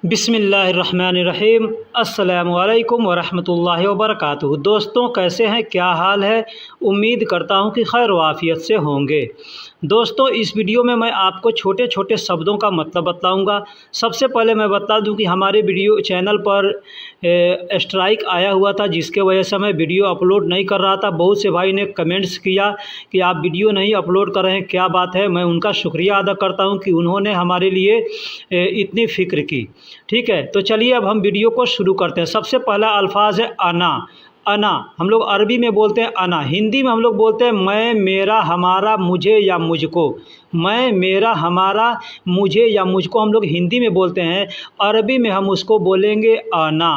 बिस्मिल्लाहिर्रहमानिर्रहीम। अस्सलामु अलैकुम वरहमतुल्लाहि वबरकातुहू। दोस्तों, कैसे हैं, क्या हाल है? उम्मीद करता हूं कि खैर वाफ़ियत से होंगे। दोस्तों, इस वीडियो में मैं आपको छोटे छोटे शब्दों का मतलब बताऊंगा। सबसे पहले मैं बता दूं कि हमारे वीडियो चैनल पर स्ट्राइक आया हुआ था, जिसके वजह से मैं वीडियो अपलोड नहीं कर रहा था। बहुत से भाई ने कमेंट्स किया कि आप वीडियो नहीं अपलोड कर रहे हैं, क्या बात है। मैं उनका शुक्रिया अदा करता हूं कि उन्होंने हमारे लिए इतनी फ़िक्र की। ठीक है, तो चलिए अब हम वीडियो को शुरू करते हैं। सबसे पहला अल्फाज है अना। अना हम लोग अरबी में बोलते हैं अना, हिंदी में हम लोग बोलते हैं मैं, मेरा, हमारा, मुझे या मुझको। मैं, मेरा, हमारा, मुझे या मुझको हम लोग हिंदी में बोलते हैं। अरबी में हम उसको बोलेंगे अना।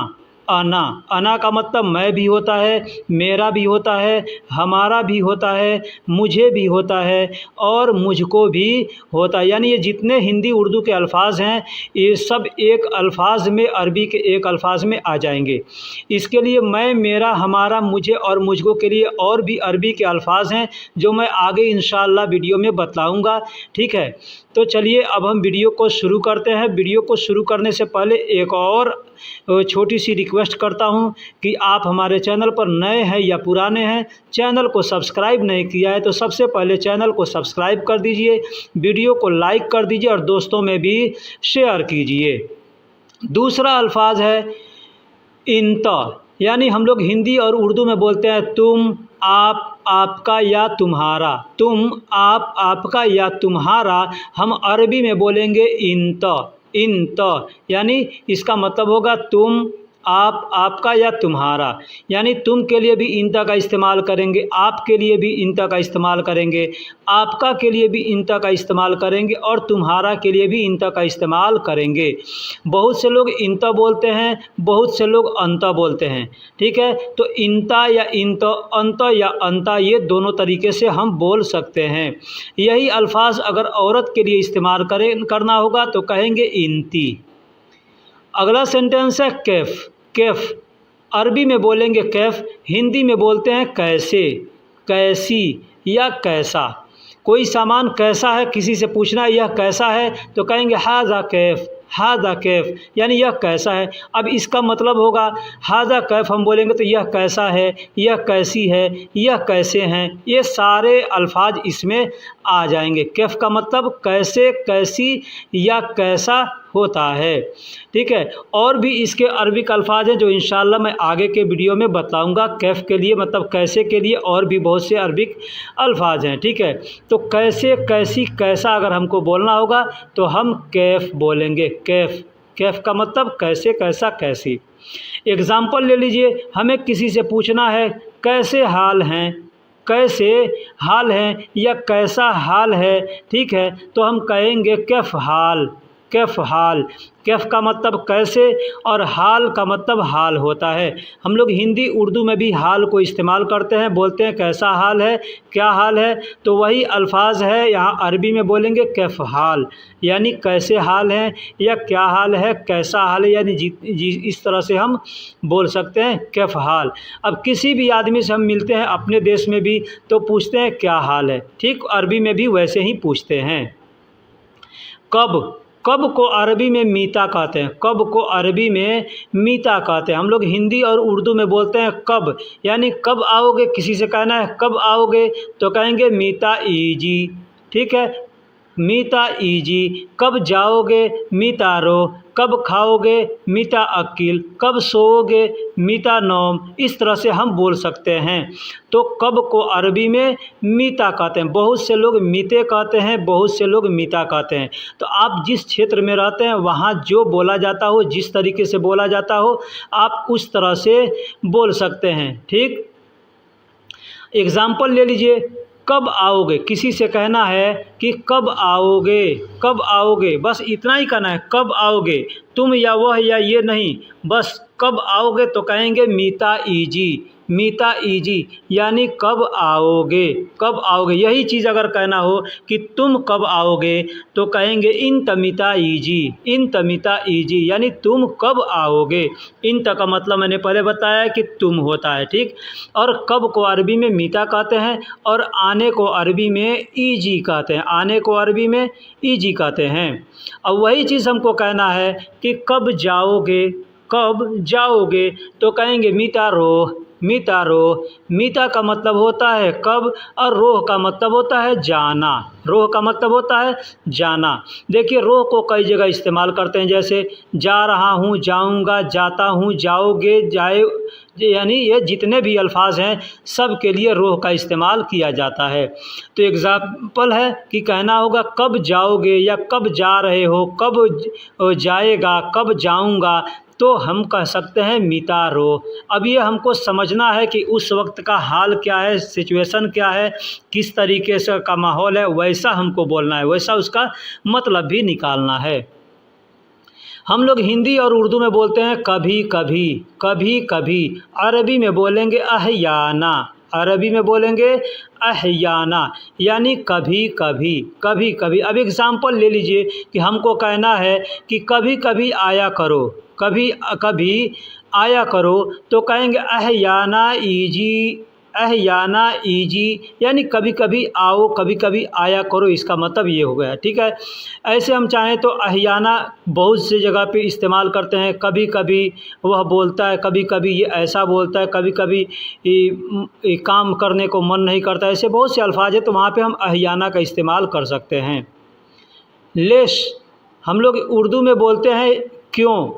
अना, अना का मतलब मैं भी होता है, मेरा भी होता है, हमारा भी होता है, मुझे भी होता है और मुझको भी होता है। यानी ये जितने हिंदी उर्दू के अल्फाज हैं, ये सब एक अल्फाज में, अरबी के एक अल्फाज में आ जाएंगे। इसके लिए मैं, मेरा, हमारा, मुझे और मुझको के लिए और भी अरबी के अल्फाज हैं, जो मैं आगे इंशाअल्लाह वीडियो में बताऊंगा। ठीक है, तो चलिए अब हम वीडियो को शुरू करते हैं। वीडियो को शुरू करने से पहले एक और छोटी सी रिक्वेस्ट करता हूं कि आप हमारे चैनल पर नए हैं या पुराने हैं, चैनल को सब्सक्राइब नहीं किया है तो सबसे पहले चैनल को सब्सक्राइब कर दीजिए, वीडियो को लाइक कर दीजिए और दोस्तों में भी शेयर कीजिए। दूसरा अल्फाज है इंता। यानी हम लोग हिंदी और उर्दू में बोलते हैं तुम, आप, आपका या तुम्हारा। तुम, आप, आपका या तुम्हारा हम अरबी में बोलेंगे इंता। इंता यानी इसका मतलब होगा तुम, आप, आपका या तुम्हारा। यानी तुम के लिए भी इंता का इस्तेमाल करेंगे, आप के लिए भी इंता का इस्तेमाल करेंगे, आपका के लिए भी इंता का इस्तेमाल करेंगे और तुम्हारा के लिए भी इंता का इस्तेमाल करेंगे। बहुत से लोग इंता बोलते हैं, बहुत से लोग अंता बोलते हैं। ठीक है, तो इंता या इंता, अंता या अंता, ये दोनों तरीके से हम बोल सकते हैं। यही अल्फाज अगर औरत के लिए इस्तेमाल करना होगा तो कहेंगे इंती। अगला सेंटेंस है कैफ। कैफ अरबी में बोलेंगे कैफ, हिंदी में बोलते हैं कैसे, कैसी या कैसा। कोई सामान कैसा है, किसी से पूछना है यह कैसा है तो कहेंगे हाजा कैफ। हाजा कैफ यानी यह कैसा है। अब इसका मतलब होगा हाजा कैफ हम बोलेंगे तो यह कैसा है, यह कैसी है, यह कैसे हैं, ये सारे अल्फाज इसमें आ जाएंगे। कैफ का मतलब कैसे, कैसी या कैसा होता है। ठीक है, और भी इसके अरबिक अल्फाज हैं जो इंशाअल्लाह मैं आगे के वीडियो में बताऊंगा। कैफ के लिए मतलब कैसे के लिए और भी बहुत से अरबिक अल्फाज हैं। ठीक है, तो कैसे, कैसी, कैसा अगर हमको बोलना होगा तो हम कैफ बोलेंगे। कैफ, कैफ का मतलब कैसे, कैसा, कैसी। एग्ज़ाम्पल ले लीजिए, हमें किसी से पूछना है कैसे हाल हैं, कैसे हाल हैं या कैसा हाल है। ठीक है, तो हम कहेंगे कैफ हाल। कैफ हाल, कैफ का मतलब कैसे और हाल का मतलब हाल होता है। हम लोग हिंदी उर्दू में भी हाल को इस्तेमाल करते हैं, बोलते हैं कैसा हाल है, क्या हाल है। तो वही अल्फाज है, यहाँ अरबी में बोलेंगे कैफ हाल, यानी कैसे हाल है या क्या हाल है, कैसा हाल है, यानी इस तरह से हम बोल सकते हैं कैफ हाल। अब किसी भी आदमी से हम मिलते हैं अपने देश में भी तो पूछते हैं क्या हाल है, ठीक अरबी में भी वैसे ही पूछते हैं। कब, कब को अरबी में मीता कहते हैं। कब को अरबी में मीता कहते हैं। हम लोग हिंदी और उर्दू में बोलते हैं कब, यानी कब आओगे, किसी से कहना है कब आओगे तो कहेंगे मीता ईजी। ठीक है, मीता ईजी। कब जाओगे, मीता रो। कब खाओगे, मीता अकील। कब सोओगे, मीता नौम। इस तरह से हम बोल सकते हैं। तो कब को अरबी में मीता कहते हैं। बहुत से लोग मीते कहते हैं, बहुत से लोग मीता कहते हैं। तो आप जिस क्षेत्र में रहते हैं वहाँ जो बोला जाता हो, जिस तरीके से बोला जाता हो, आप उस तरह से बोल सकते हैं। ठीक, एग्ज़ाम्पल ले लीजिए, कब आओगे, किसी से कहना है कि कब आओगे, कब आओगे, बस इतना ही कहना है कब आओगे, तुम या वह या ये नहीं, बस कब आओगे तो कहेंगे मीता ईजी। मीता ईजी यानी कब आओगे, कब आओगे। यही चीज़ अगर कहना हो कि तुम कब आओगे तो कहेंगे इन तमिता ईजी, इन तमिता ईजी यानी तुम कब आओगे। इन का मतलब मैंने पहले बताया कि तुम होता है, ठीक। और कब को अरबी में मीता कहते हैं और आने को अरबी में ईजी कहते हैं, आने को अरबी में ईजी कहते हैं। अब वही चीज़ हमको कहना है कि कब जाओगे, कब जाओगे तो कहेंगे मीता रोह, मीता रोह। मीता का मतलब होता है कब और रोह का मतलब होता है जाना, रोह का मतलब होता है जाना। देखिए रोह को कई जगह इस्तेमाल करते हैं, जैसे जा रहा हूँ, जाऊँगा, जाता हूँ, जाओगे, जाए, यानी ये जितने भी अल्फाज हैं सब के लिए रोह का इस्तेमाल किया जाता है। तो एग्ज़ाम्पल है कि कहना होगा कब जाओगे या कब जा रहे हो, कब जाएगा, कब जाऊँगा, तो हम कह सकते हैं मीता रोह। अब ये हमको समझना है कि उस वक्त का हाल क्या है, सिचुएशन क्या है, किस तरीके से का माहौल है, वैसा हमको बोलना है, वैसा उसका मतलब भी निकालना है। हम लोग हिंदी और उर्दू में बोलते हैं कभी कभी, कभी कभी। अरबी में बोलेंगे अहयाना, अरबी में बोलेंगे अहयाना यानी कभी कभी, कभी कभी। अब एग्ज़ाम्पल ले लीजिए कि हमको कहना है कि कभी कभी आया करो, कभी कभी आया करो तो कहेंगे अहयाना ईजी, अहयाना ईजी यानी कभी कभी आओ, कभी कभी आया करो, इसका मतलब ये हो गया, ठीक है। ऐसे हम चाहें तो अहयाना बहुत सी जगह पे इस्तेमाल करते हैं, कभी कभी वह बोलता है, कभी कभी ये ऐसा बोलता है, कभी कभी ये काम करने को मन नहीं करता, ऐसे बहुत से अल्फाज हैं तो वहाँ पे हम अहयाना का इस्तेमाल कर सकते हैं। लेश हम लोग उर्दू में बोलते हैं क्यों,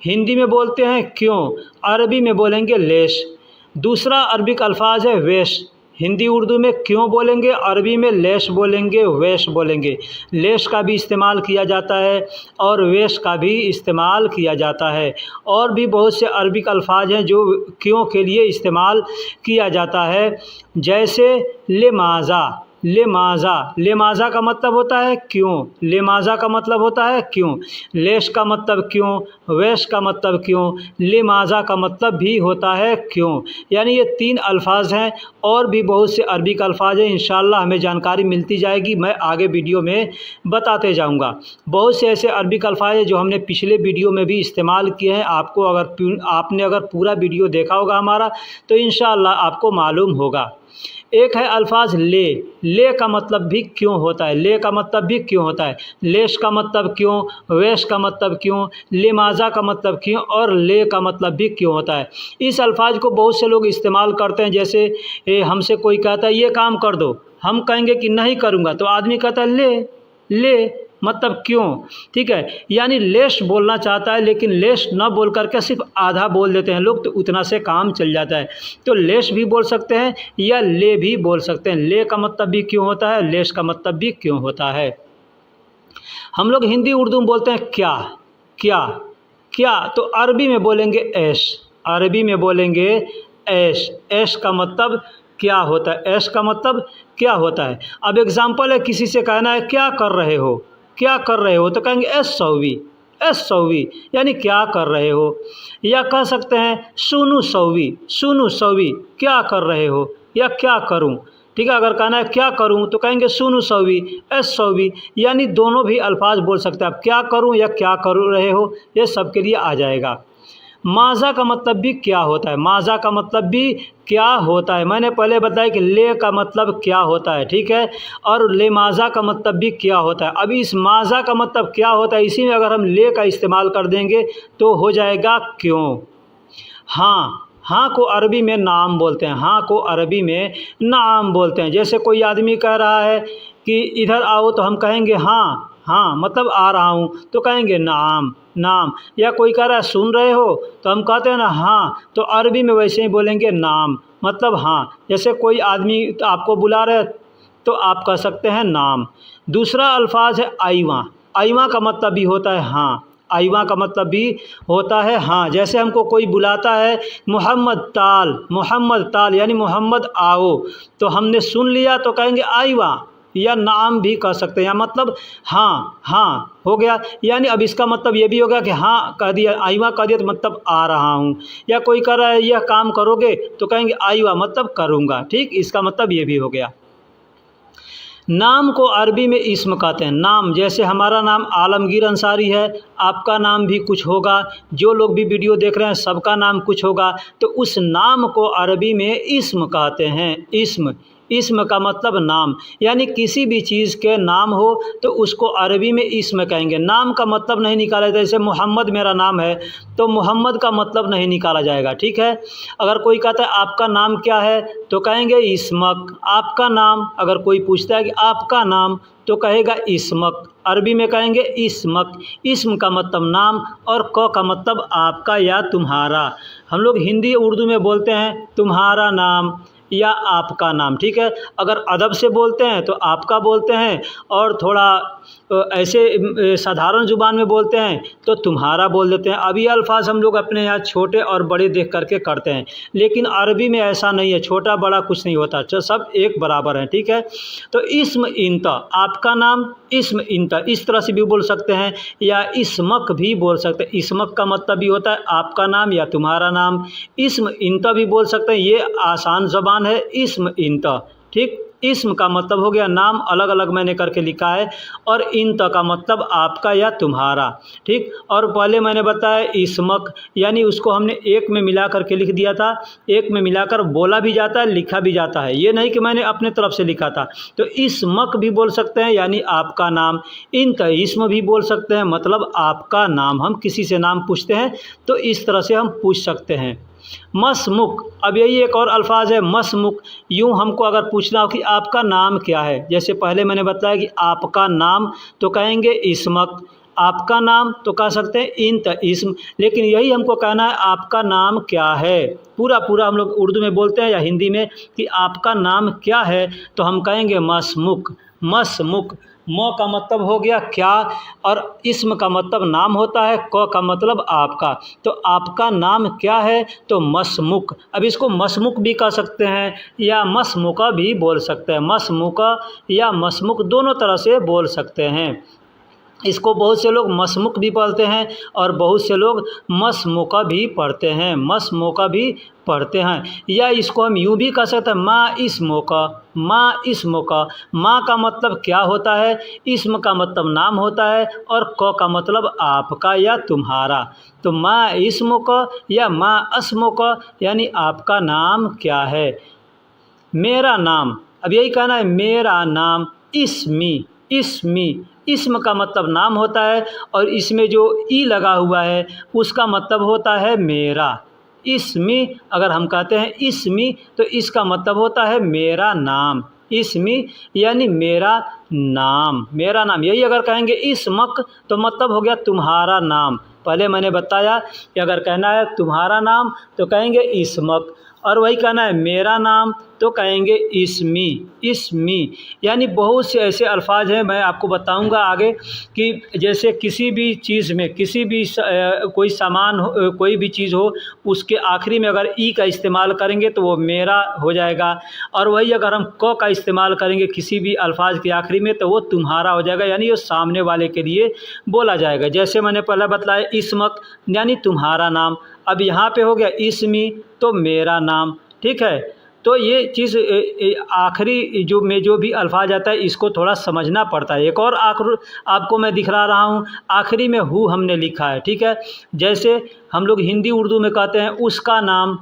हिंदी में बोलते हैं क्यों, अरबी में बोलेंगे लेश। दूसरा अरबिक अल्फाज है वेश, हिंदी उर्दू में क्यों बोलेंगे, अरबी में लेश बोलेंगे, वेश बोलेंगे। लेश का भी इस्तेमाल किया जाता है और वेश का भी इस्तेमाल किया जाता है। और भी बहुत से अरबिक अल्फाज हैं जो क्यों के लिए इस्तेमाल किया जाता है, जैसे लेमाज़ा, लेमाज़ा, लेमाज़ा का मतलब होता है क्यों, लेमाज़ा का मतलब होता है क्यों। लेश का मतलब क्यों, वेश का मतलब क्यों, लेमाज़ा का मतलब भी होता है क्यों। यानी ये 3 अल्फाज हैं और भी बहुत से अरबिक अल्फाज हैं, इंशाअल्लाह हमें जानकारी मिलती जाएगी, मैं आगे वीडियो में बताते जाऊंगा। बहुत से ऐसे अरबिक अल्फाज हैं जो हमने पिछले वीडियो में भी इस्तेमाल किए हैं, आपको आपने अगर पूरा वीडियो देखा होगा हमारा तो इंशाअल्लाह आपको मालूम होगा। एक है अल्फाज ले, ले का मतलब भी क्यों होता है, ले का मतलब भी क्यों होता है। लेश का मतलब क्यों, वेश का मतलब क्यों, लेमाज़ा का मतलब क्यों और ले का मतलब भी क्यों होता है। इस अल्फाज को बहुत से लोग इस्तेमाल करते हैं, जैसे हमसे कोई कहता है ये काम कर दो, हम कहेंगे कि नहीं करूँगा तो आदमी कहता है ले, ले मतलब क्यों, ठीक है। यानी लेश बोलना चाहता है लेकिन लेश न बोल करके सिर्फ आधा बोल देते हैं लोग, तो उतना से काम चल जाता है। तो लेश भी बोल सकते हैं या ले भी बोल सकते हैं। ले का मतलब भी क्यों होता है, लेश का मतलब भी क्यों होता है। हम लोग हिंदी उर्दू में बोलते हैं क्या, क्या, क्या, तो अरबी में बोलेंगे ऐश, अरबी में बोलेंगे ऐश। ऐश का मतलब क्या होता है, ऐश का मतलब क्या होता है। अब एग्जाम्पल है, किसी से कहना है क्या कर रहे हो, क्या कर रहे हो तो कहेंगे एस सौवी, एस सौवी यानी क्या कर रहे हो। या कह सकते हैं सुनु सौवी, सुनु सौवी क्या कर रहे हो या क्या करूं, ठीक है। अगर कहना है क्या करूं तो कहेंगे सुनु सौवी, एस सौवी यानी दोनों भी अल्फाज बोल सकते हैं। आप क्या करूं या क्या कर रहे हो ये सब के लिए आ जाएगा। माज़ा का मतलब भी क्या होता है, माज़ा का मतलब भी क्या होता है। मैंने पहले बताया कि ले का मतलब क्या होता है, ठीक है, और ले माज़ा का मतलब भी क्या होता है। अभी इस माज़ा का मतलब क्या होता है, इसी में अगर हम ले का इस्तेमाल कर देंगे तो हो जाएगा क्यों। हाँ, हाँ को अरबी में नाम बोलते हैं, हाँ को अरबी में नाम बोलते हैं। जैसे कोई आदमी कह रहा है कि इधर आओ तो हम कहेंगे हाँ, हाँ मतलब आ रहा हूँ तो कहेंगे नाम, नाम। या कोई कह रहा है सुन रहे हो तो हम कहते हैं ना हाँ, तो अरबी में वैसे ही बोलेंगे नाम मतलब हाँ। जैसे कोई आदमी आपको बुला रहे तो आप कह सकते हैं नाम। दूसरा अल्फाज है आइवा, आइवा का मतलब भी होता है हाँ, आइवा का मतलब भी होता है हाँ। जैसे हमको कोई बुलाता है मोहम्मद ताल, मोहम्मद ताल यानी मोहम्मद आओ, तो हमने सुन लिया तो कहेंगे आइवा, या नाम भी कह सकते हैं, या मतलब हाँ हाँ हो गया। यानी अब इसका मतलब ये भी होगा कि हाँ कह दिया, आईवा कह दिया तो मतलब आ रहा हूँ। या कोई कह रहा है यह काम करोगे तो कहेंगे आईवा मतलब करूँगा। ठीक, इसका मतलब ये भी हो गया। नाम को अरबी में इस्म कहते हैं। नाम, जैसे हमारा नाम आलमगीर अंसारी है, आपका नाम भी कुछ होगा, जो लोग भी वीडियो देख रहे हैं सबका नाम कुछ होगा, तो उस नाम को अरबी में इस्म कहते हैं। इस्म, इस्म का मतलब नाम, यानी किसी भी चीज़ के नाम हो तो उसको अरबी में इस्म कहेंगे। नाम का मतलब नहीं निकाला जाता, जैसे मोहम्मद मेरा नाम है तो मोहम्मद का मतलब नहीं निकाला जाएगा। ठीक है, अगर कोई कहता है आपका नाम क्या है तो कहेंगे इस्मक। आपका नाम, अगर कोई पूछता है कि आपका नाम तो कहेगा इस्मक, अरबी में कहेंगे इस्मक। इस्म का मतलब नाम और क का मतलब आपका या तुम्हारा। हम लोग हिंदी उर्दू में बोलते हैं तुम्हारा नाम या आपका नाम। ठीक है, अगर अदब से बोलते हैं तो आपका बोलते हैं, और थोड़ा ऐसे साधारण ज़ुबान में बोलते हैं तो तुम्हारा बोल देते हैं। अब ये अल्फाज हम लोग अपने यहाँ छोटे और बड़े देख करके करते हैं, लेकिन अरबी में ऐसा नहीं है, छोटा बड़ा कुछ नहीं होता, सब एक बराबर हैं। ठीक है, तो इस्म इंता, आपका नाम इस्म इंता, इस तरह से भी बोल सकते हैं, या इस्मक भी बोल सकते हैं। इस्मक का मतलब भी होता है आपका नाम या तुम्हारा नाम। इस्म इंता भी बोल सकते हैं, ये आसान ज़बान है इस्म इंता। ठीक, इस्म का मतलब हो गया नाम, अलग अलग मैंने करके लिखा है, और इंता का मतलब आपका या तुम्हारा। ठीक, और पहले मैंने बताया इस्मक, यानी उसको हमने एक में मिला करके लिख दिया था। एक में मिलाकर बोला भी जाता है, लिखा भी जाता है, ये नहीं कि मैंने अपने तरफ से लिखा था। तो इस्मक भी बोल सकते हैं यानी आपका नाम। इंता इस्म भी बोल सकते हैं, मतलब आपका नाम। हम किसी से नाम पूछते हैं तो इस तरह से हम पूछ सकते हैं। मसमुक, अब यही एक और अल्फाज है मसमुक। यूँ हमको अगर पूछना हो कि आपका नाम क्या है, जैसे पहले मैंने बताया कि आपका नाम तो कहेंगे इस्मक, आपका नाम तो कह सकते हैं इंत इस्म, लेकिन यही हमको कहना है आपका नाम क्या है। पूरा पूरा हम लोग उर्दू में बोलते हैं या हिंदी में कि आपका नाम क्या है, तो हम कहेंगे मसमुक। मसमुक, म का मतलब हो गया क्या, और इस्म का मतलब नाम होता है, क का मतलब आपका। तो आपका नाम क्या है तो मसमुक। अब इसको मसमुक भी कह सकते हैं या मसमुका भी बोल सकते हैं। मसमुका या मसमुक दोनों तरह से बोल सकते हैं। इसको बहुत से लोग मसमुक भी पढ़ते हैं और बहुत से लोग मसमुका भी पढ़ते हैं, मसमुका भी पढ़ते हैं। या इसको हम यूँ भी कह सकते हैं माँ इस्मुका, माँ इस्मुका। माँ का मतलब क्या होता है, इस्म का मतलब नाम होता है, और क का मतलब आपका या तुम्हारा। तो माँ इस्मुका या माँ अस्मुका, यानी आपका नाम क्या है। मेरा नाम, अब यही कहना है मेरा नाम इस्मी। इस्मी, इस्म का मतलब नाम होता है, और इसमें जो ई लगा हुआ है उसका मतलब होता है मेरा। इस्मी, अगर हम कहते हैं इस्मी तो इसका मतलब होता है मेरा नाम। इस्मी यानी मेरा नाम, मेरा नाम। यही अगर कहेंगे इस्मक तो मतलब हो गया तुम्हारा नाम। पहले मैंने बताया कि अगर कहना है तुम्हारा नाम तो कहेंगे इस्मक, और वही कहना है मेरा नाम तो कहेंगे इस्मी। इस्मी, यानी बहुत से ऐसे अल्फाज हैं, मैं आपको बताऊंगा आगे कि जैसे किसी भी चीज़ में, किसी भी कोई सामान हो, कोई भी चीज़ हो, उसके आखिरी में अगर ई का इस्तेमाल करेंगे तो वो मेरा हो जाएगा, और वही अगर हम क का इस्तेमाल करेंगे किसी भी अल्फाज के आखिरी में तो वो तुम्हारा हो जाएगा, यानी वो सामने वाले के लिए बोला जाएगा। जैसे मैंने पहले बताया इस्मक यानी तुम्हारा नाम, अब यहाँ पे हो गया इस्मी तो मेरा नाम। ठीक है, तो ये चीज़ आखिरी जो भी अल्फाज आता है इसको थोड़ा समझना पड़ता है। एक और आपको मैं दिखला रहा हूँ, आखिरी में हु हमने लिखा है। ठीक है, जैसे हम लोग हिंदी उर्दू में कहते हैं उसका नाम,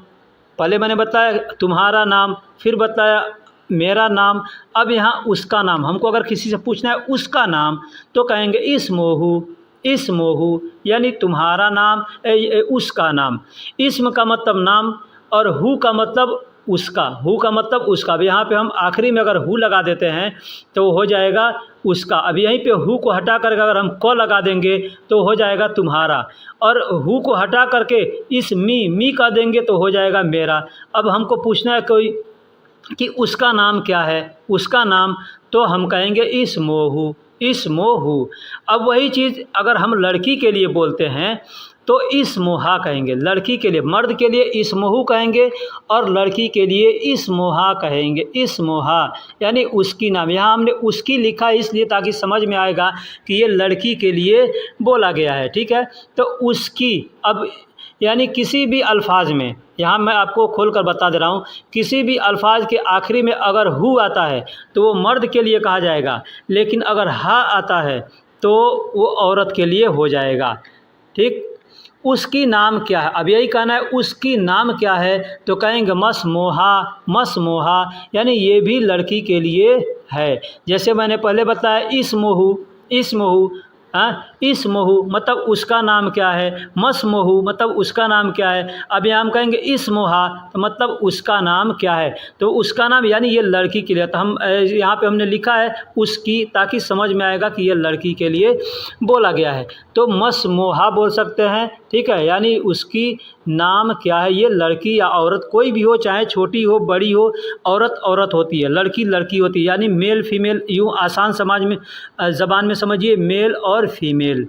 पहले मैंने बताया तुम्हारा नाम, फिर बताया मेरा नाम, अब यहाँ उसका नाम। हमको अगर किसी से पूछना है उसका नाम तो कहेंगे इस्मोहु। इस्मोहु यानी तुम्हारा नाम, उसका नाम। इस्म का मतलब नाम और हु का मतलब उसका। हु का मतलब उसका। अब यहाँ पे हम आखिरी में अगर हु लगा देते हैं तो हो जाएगा उसका। अब यहीं पे हु को हटा करके अगर हम क लगा देंगे तो हो जाएगा तुम्हारा, और हु को हटा करके इस मी का देंगे तो हो जाएगा मेरा। अब हमको पूछना है कोई कि उसका नाम क्या है, उसका नाम, तो हम कहेंगे इस्मोहु। इस्मोहु। अब वही चीज़ अगर हम लड़की के लिए बोलते हैं तो इसमोहा कहेंगे। लड़की के लिए, मर्द के लिए इसमोहू कहेंगे और लड़की के लिए इसमोहा कहेंगे। इसमोहा यानी उसकी नाम। यहाँ हमने उसकी लिखा है इसलिए ताकि समझ में आएगा कि ये लड़की के लिए बोला गया है, ठीक है। तो उसकी, अब यानी किसी भी अल्फाज में, यहाँ मैं आपको खोल कर बता दे रहा हूँ, किसी भी अल्फाज के आखिरी में अगर हु आता है तो वो मर्द के लिए कहा जाएगा, लेकिन अगर हा आता है तो वो औरत के लिए हो जाएगा, ठीक। उसकी नाम क्या है, अब यही कहना है उसकी नाम क्या है, तो कहेंगे मसमोहा। मसमोहा यानी ये भी लड़की के लिए है। जैसे मैंने पहले बताया इसमोहू, इसमोहू, इसमोहू मतलब उसका नाम क्या है, मसमोहू मतलब उसका नाम क्या है। अब यहाँ हम कहेंगे इसमोहा तो मतलब उसका नाम क्या है, तो उसका नाम यानी ये लड़की के लिए। तो हम यहाँ पे हमने लिखा है उसकी, ताकि समझ में आएगा कि ये लड़की के लिए बोला गया है। तो मसमोहा बोल सकते हैं, ठीक है, यानी उसकी नाम क्या है। ये लड़की या औरत कोई भी हो, चाहे छोटी हो बड़ी हो, औरत औरत होती है, लड़की लड़की होती है, यानी मेल फीमेल, यूँ आसान समाज में ज़बान में समझिए मेल और फीमेल।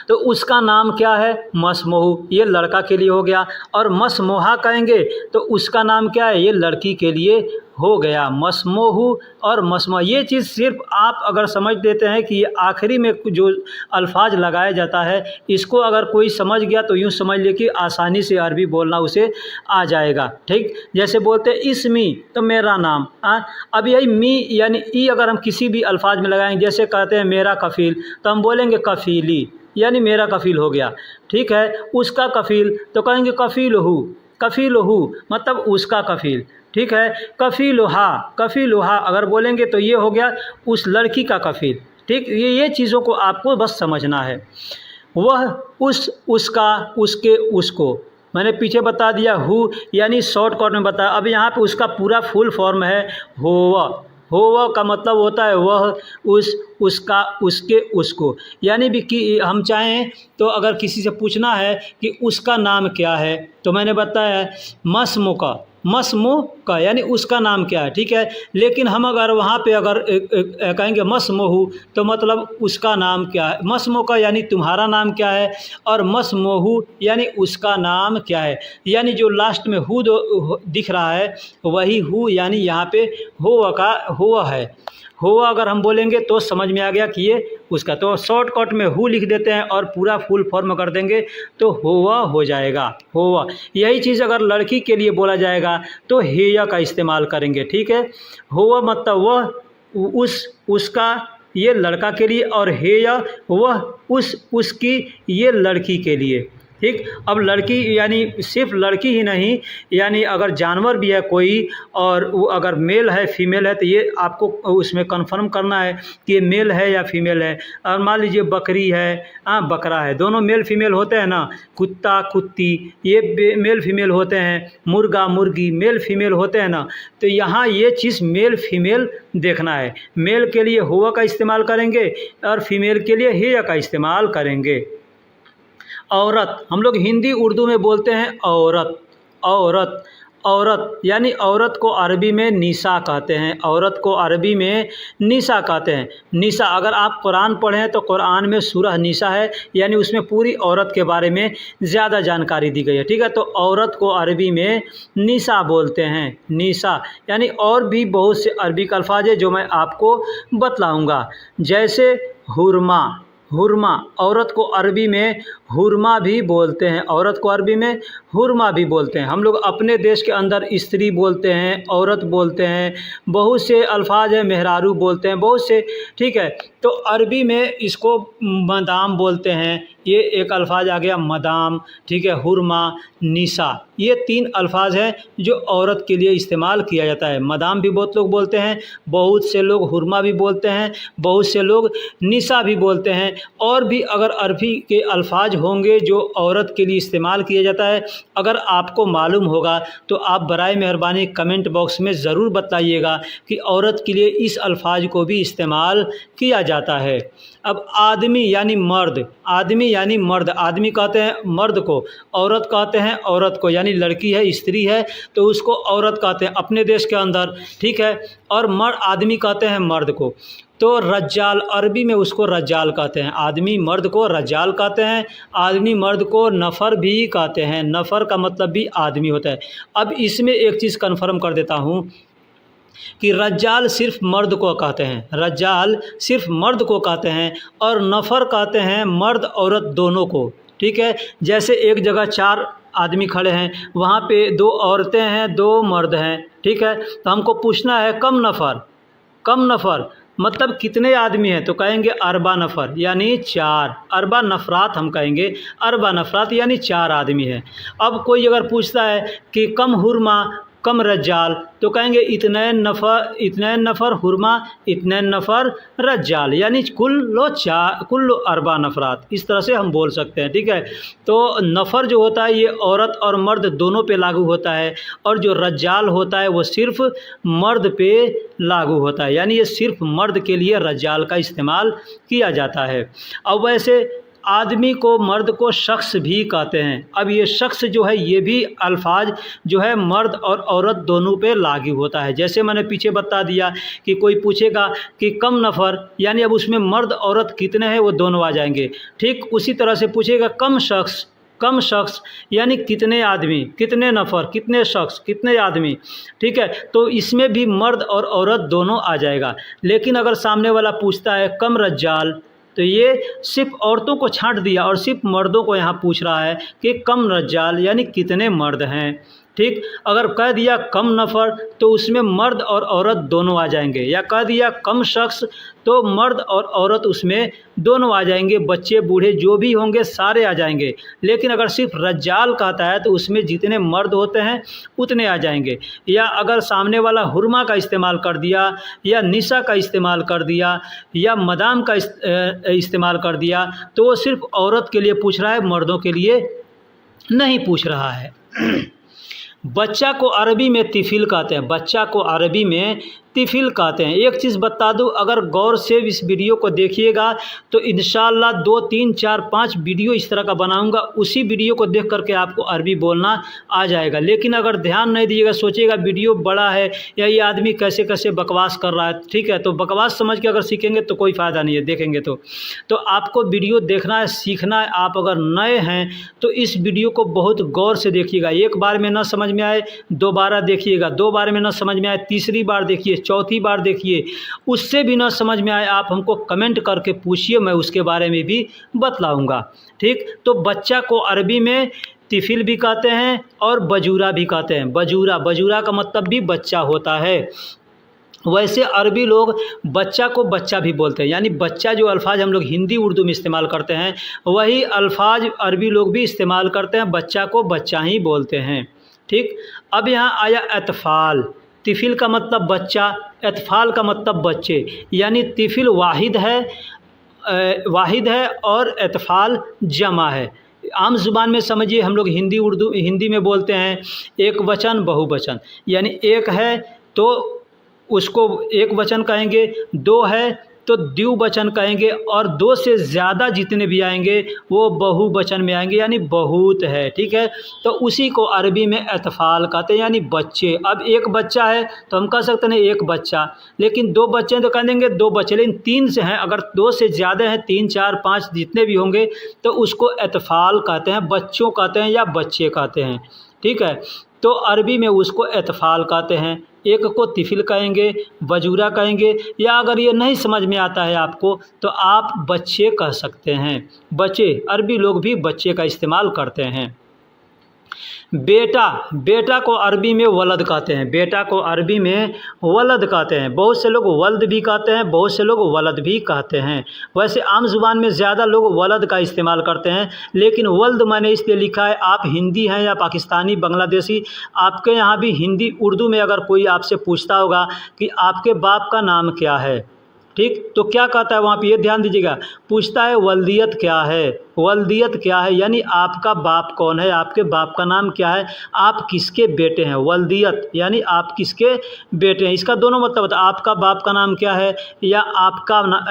तो उसका नाम क्या है, मसमोहू, ये लड़का के लिए हो गया। और मसमोहा कहेंगे तो उसका नाम क्या है, ये लड़की के लिए हो गया। मसमोहू और मसमोहा, ये चीज़ सिर्फ आप अगर समझ देते हैं कि ये आखिरी में जो अल्फाज लगाया जाता है, इसको अगर कोई समझ गया तो यूँ समझ ले कि आसानी से अरबी बोलना उसे आ जाएगा, ठीक। जैसे बोलते हैं इसमी तो मेरा नाम, अब यही मी यानी ई अगर हम किसी भी अल्फाज में लगाएंगे, जैसे कहते हैं मेरा कफ़ील तो हम बोलेंगे कफ़ीली, यानी मेरा कफ़ील हो गया, ठीक है। उसका कफ़ील तो कहेंगे कफ़ीलहू, कफ़ीलहू मतलब उसका कफ़ील, ठीक है। कफ़ीलहा, कफ़ीलहा अगर बोलेंगे तो ये हो गया उस लड़की का कफ़ील, ठीक। ये चीज़ों को आपको बस समझना है। वह, उस, उसका, उसके, उसको मैंने पीछे बता दिया। हु यानी शॉर्टकट में बताया। अब यहाँ पे उसका पूरा फुल फॉर्म है होवा। होवा का मतलब होता है वह, उस, उसका, उसके, उसको। यानी भी कि हम चाहें तो अगर किसी से पूछना है कि उसका नाम क्या है, तो मैंने बताया मस्मो का, मस्मो का यानी उसका नाम क्या है, ठीक है। लेकिन हम अगर वहाँ पे अगर कहेंगे मस्मोहू तो मतलब उसका नाम क्या है, मस्मो का यानी तुम्हारा नाम क्या है, और मस्मोहू यानी उसका नाम क्या है। यानी जो लास्ट में हु दिख रहा है वही हु, यानी यहाँ पे हुआ का हुआ है। हुआ अगर हम बोलेंगे तो समझ में आ गया कि ये उसका, तो शॉर्टकट में हु लिख देते हैं और पूरा फुल फॉर्म कर देंगे तो हुआ हो जाएगा, हुआ। यही चीज़ अगर लड़की के लिए बोला जाएगा तो हेया का इस्तेमाल करेंगे, ठीक है। हुआ मतलब वह, उस, उसका, ये लड़का के लिए, और हेया वह, उस, उसकी, ये लड़की के लिए, ठीक। अब लड़की यानी सिर्फ लड़की ही नहीं, यानी अगर जानवर भी है कोई और वो अगर मेल है फीमेल है तो ये आपको उसमें कंफर्म करना है कि ये मेल है या फीमेल है। और मान लीजिए बकरी है, बकरा है, दोनों मेल फीमेल होते हैं ना। कुत्ता कुत्ती ये मेल फीमेल होते हैं, मुर्गा मुर्गी मेल फीमेल होते हैं ना। तो यहाँ ये चीज़ मेल फीमेल देखना है। मेल के लिए हुआ का इस्तेमाल करेंगे और फीमेल के लिए हेया का इस्तेमाल करेंगे। औरत, हम लोग हिंदी उर्दू में बोलते हैं औरत, औरत, औरत यानी औरत को अरबी में निसा कहते हैं, औरत को अरबी में निसा कहते हैं। निसा, अगर आप कुरान पढ़ें तो कुरान में सूरह निसा है, यानी उसमें पूरी औरत के बारे में ज़्यादा जानकारी दी गई है, ठीक है। तो औरत को अरबी में निसा बोलते हैं, निसा। यानी और भी बहुत से अरबी के अल्फाज है जो मैं आपको बतलाऊँगा, जैसे हुरमा। हुरमा, औरत को अरबी में हुरमा भी बोलते हैं, औरत को अरबी में हुरमा भी बोलते हैं। हम लोग अपने देश के अंदर स्त्री बोलते हैं, औरत बोलते हैं, बहुत से अल्फाज हैं, मेहरारू बोलते हैं, बहुत से, ठीक है। तो अरबी में इसको मदाम बोलते हैं, ये एक अल्फाज आ गया मदाम, ठीक है। हुरमा, निसा, ये 3 अल्फाज हैं जो औरत के लिए इस्तेमाल किया जाता है। मदाम भी बहुत लोग बोलते हैं, बहुत से लोग हुरमा भी बोलते हैं, बहुत से लोग निसा भी बोलते हैं। और भी अगर अरबी के अल्फाज होंगे जो औरत के लिए इस्तेमाल किया जाता है, अगर आपको मालूम होगा तो आप बराए मेहरबानी कमेंट बॉक्स में ज़रूर बताइएगा कि औरत के लिए इस अल्फाज को भी इस्तेमाल किया जाता है। अब आदमी यानी मर्द, आदमी यानी मर्द, आदमी कहते हैं मर्द को, औरत कहते हैं औरत को, यानी लड़की है, स्त्री है तो उसको औरत कहते हैं अपने देश के अंदर, ठीक है। और आदमी कहते हैं मर्द को। तो रज्जाल, अरबी में उसको रज्जाल कहते हैं। आदमी मर्द को रज्जाल कहते हैं, आदमी मर्द को नफ़र भी कहते हैं। नफ़र का मतलब भी आदमी होता है। अब इसमें एक चीज़ कन्फर्म कर देता हूँ कि रज्जाल सिर्फ मर्द को कहते हैं, रज्जाल सिर्फ मर्द को कहते हैं, और नफ़र कहते हैं मर्द औरत दोनों को, ठीक है। जैसे एक जगह 4 आदमी खड़े हैं, वहाँ पे 2 औरतें हैं, 2 मर्द हैं, ठीक है। तो हमको पूछना है कम नफ़र मतलब कितने आदमी हैं, तो कहेंगे अरबा नफ़र यानी 4, अरबा नफ़रात हम कहेंगे, अरबा नफ़रात यानी 4 आदमी हैं। अब कोई अगर पूछता है कि कम हुरमा कम रज्जाल, तो कहेंगे इतने नफ़र हुरमा इतने नफ़र रज्जाल, यानी कुल अरबा नफ़रात, इस तरह से हम बोल सकते हैं, ठीक है। तो नफ़र जो होता है ये औरत और मर्द दोनों पे लागू होता है, और जो रज्जाल होता है वो सिर्फ़ मर्द पे लागू होता है, यानी ये सिर्फ मर्द के लिए रज्जाल का इस्तेमाल किया जाता है। अब वैसे आदमी को, मर्द को शख्स भी कहते हैं। अब ये शख्स जो है ये भी अल्फाज जो है मर्द और औरत दोनों पे लागू होता है। जैसे मैंने पीछे बता दिया कि कोई पूछेगा कि कम नफ़र, यानी अब उसमें मर्द औरत कितने हैं वो दोनों आ जाएंगे। ठीक उसी तरह से पूछेगा कम शख्स यानी कितने आदमी, कितने नफ़र, कितने शख्स, कितने आदमी, ठीक है। तो इसमें भी मर्द और औरत दोनों आ जाएगा। लेकिन अगर सामने वाला पूछता है कम रज्जाल, तो ये सिर्फ औरतों को छांट दिया और सिर्फ मर्दों को यहाँ पूछ रहा है कि कम रज्जाल यानी कितने मर्द हैं, ठीक। अगर कह दिया कम नफ़र तो उसमें मर्द और औरत दोनों आ जाएंगे, या कह दिया कम शख्स तो मर्द और औरत उसमें दोनों आ जाएंगे, बच्चे बूढ़े जो भी होंगे सारे आ जाएंगे। लेकिन अगर सिर्फ रज्जाल कहता है तो उसमें जितने मर्द होते हैं उतने आ जाएंगे। या अगर सामने वाला हुरमा का इस्तेमाल कर दिया, या निसा का इस्तेमाल कर दिया, या मदाम का इस्तेमाल कर दिया, तो वो सिर्फ औरत के लिए पूछ रहा है, मर्दों के लिए नहीं पूछ रहा है। बच्चा को अरबी में तिफिल कहते हैं, बच्चा को अरबी में तिफिल कहते हैं। एक चीज़ बता दूं, अगर गौर से इस वीडियो को देखिएगा तो इंशाअल्लाह 2, 3, 4, 5 वीडियो इस तरह का बनाऊंगा, उसी वीडियो को देख करके आपको अरबी बोलना आ जाएगा। लेकिन अगर ध्यान नहीं दीजिएगा, सोचिएगा वीडियो बड़ा है या ये आदमी कैसे कैसे बकवास कर रहा है, ठीक है, तो बकवास समझ के अगर सीखेंगे तो कोई फ़ायदा नहीं है, देखेंगे तो आपको वीडियो देखना है, सीखना है। आप अगर नए हैं तो इस वीडियो को बहुत गौर से देखिएगा। एक बार में ना समझ में आए दोबारा देखिएगा, 2 बार में ना समझ में आए तीसरी बार देखिए, चौथी बार देखिए। उससे भी ना समझ में आए आप हमको कमेंट करके पूछिए, मैं उसके बारे में भी बतलाऊंगा, ठीक। तो बच्चा को अरबी में तिफिल भी कहते हैं और बजूरा भी कहते हैं। बजूरा का मतलब भी बच्चा होता है। वैसे अरबी लोग बच्चा को बच्चा भी बोलते हैं, यानी बच्चा जो अल्फाज हम लोग हिंदी उर्दू में इस्तेमाल करते हैं वही अल्फाज अरबी लोग भी इस्तेमाल करते हैं, बच्चा को बच्चा ही बोलते हैं, ठीक। अब यहाँ आया अतफ़ाल। तिफिल का मतलब बच्चा, अतफ़ाल का मतलब बच्चे, यानी तिफिल वाहिद है और अतफ़ाल जमा है। आम ज़ुबान में समझिए, हम लोग हिंदी में बोलते हैं एक वचन बहुवचन, यानी एक है तो उसको एक वचन कहेंगे, 2 है तो द्विवचन कहेंगे, और 2 से ज़्यादा जितने भी आएंगे वो बहुवचन में आएंगे, यानी बहुत है, ठीक है। तो उसी को अरबी में अतफ़ाल कहते हैं, यानी बच्चे। अब एक बच्चा है तो हम कह सकते हैं एक बच्चा, लेकिन 2 बच्चे हैं तो कह देंगे 2 बच्चे, लेकिन 3 से हैं, अगर 2 से ज़्यादा हैं, 3, 4, 5 जितने भी होंगे तो उसको अतफ़ाल कहते हैं, बच्चों कहते हैं या बच्चे कहते हैं, ठीक है। तो अरबी में उसको अतफ़ाल कहते हैं। एक को तिफिल कहेंगे, बजूरा कहेंगे, या अगर ये नहीं समझ में आता है आपको तो आप बच्चे कह सकते हैं। बच्चे, अरबी लोग भी बच्चे का इस्तेमाल करते हैं। बेटा को अरबी में वलद कहते हैं, बेटा को अरबी में वलद कहते हैं। बहुत से लोग वल्द भी कहते हैं, बहुत से लोग वलद भी कहते हैं। वैसे आम ज़ुबान में ज़्यादा लोग वलद का इस्तेमाल करते हैं, लेकिन वल्द मैंने इसलिए लिखा है, आप हिंदी हैं या पाकिस्तानी, बांग्लादेशी, आपके यहाँ भी हिंदी उर्दू में अगर कोई आपसे पूछता होगा कि आपके बाप का नाम क्या है, ठीक, तो क्या कहता है वहाँ पे, ये ध्यान दीजिएगा, पूछता है वल्दियत क्या है, वल्दियत क्या है, यानी आपका बाप कौन है, आपके बाप का नाम क्या है, आप किसके बेटे हैं। वल्दियत यानी आप किसके बेटे हैं, इसका दोनों मतलब होता है, आपका बाप का नाम क्या है या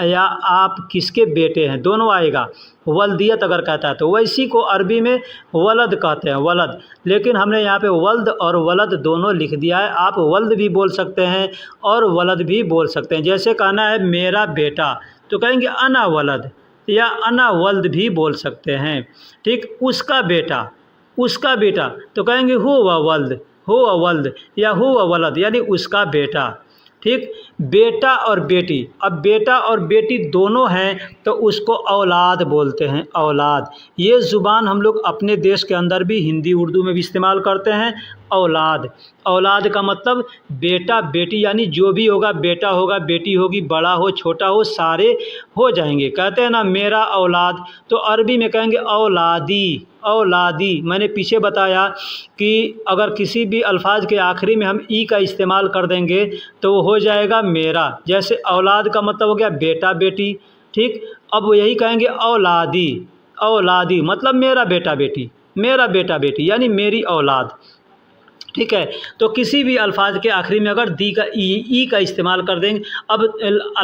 या आप किसके बेटे हैं, दोनों आएगा। वल्दियत अगर कहता है तो वैसी को अरबी में वलद कहते हैं, वलद। लेकिन हमने यहाँ पे वल्द और वलद दोनों लिख दिया है। आप वल्द भी बोल सकते हैं और वलद भी बोल सकते हैं। जैसे कहना है मेरा बेटा तो कहेंगे अना वलद, या अना वल्द भी बोल सकते हैं। ठीक, उसका बेटा तो कहेंगे हुवा वल्द, हुवा वल्द या हुवा वलद, यानी उसका बेटा। ठीक, बेटा और बेटी, अब बेटा और बेटी दोनों हैं तो उसको औलाद बोलते हैं, औलाद। ये ज़ुबान हम लोग अपने देश के अंदर भी हिंदी उर्दू में भी इस्तेमाल करते हैं। औलाद, औलाद का मतलब बेटा बेटी, यानी जो भी होगा, बेटा होगा, बेटी होगी, बड़ा हो छोटा हो, सारे हो जाएंगे। कहते हैं ना मेरा औलाद, तो अरबी में कहेंगे औलादी, औलादी। मैंने पीछे बताया कि अगर किसी भी अल्फाज के आखिरी में हम ई का इस्तेमाल कर देंगे तो वो हो जाएगा मेरा। जैसे औलाद का मतलब हो गया बेटा बेटी। ठीक, अब यही कहेंगे औलादी, औलादी मतलब मेरा बेटा बेटी, मेरा बेटा बेटी यानी मेरी औलाद। ठीक है, तो किसी भी अल्फाज के आखिरी में अगर दी का ई का इस्तेमाल कर देंगे, अब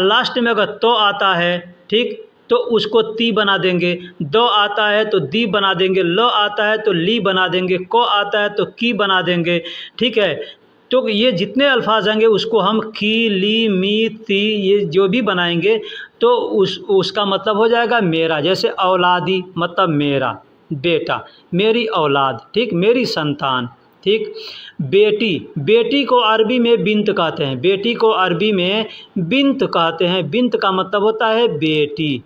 लास्ट में अगर तो आता है, ठीक, तो उसको ती बना देंगे, दो आता है तो दी बना देंगे, लो आता है तो ली बना देंगे, को आता है तो की बना देंगे। ठीक है, तो ये जितने अल्फाज आएंगे उसको हम की, ली, मी, ती, ये जो भी बनाएंगे तो उसका मतलब हो जाएगा मेरा। जैसे औलादी मतलब मेरा बेटा, मेरी औलाद, ठीक, मेरी संतान। ठीक, बेटी, बेटी को अरबी में बिंत कहते हैं, बेटी को अरबी में बिंत कहते हैं। बिंत का मतलब होता है बेटी।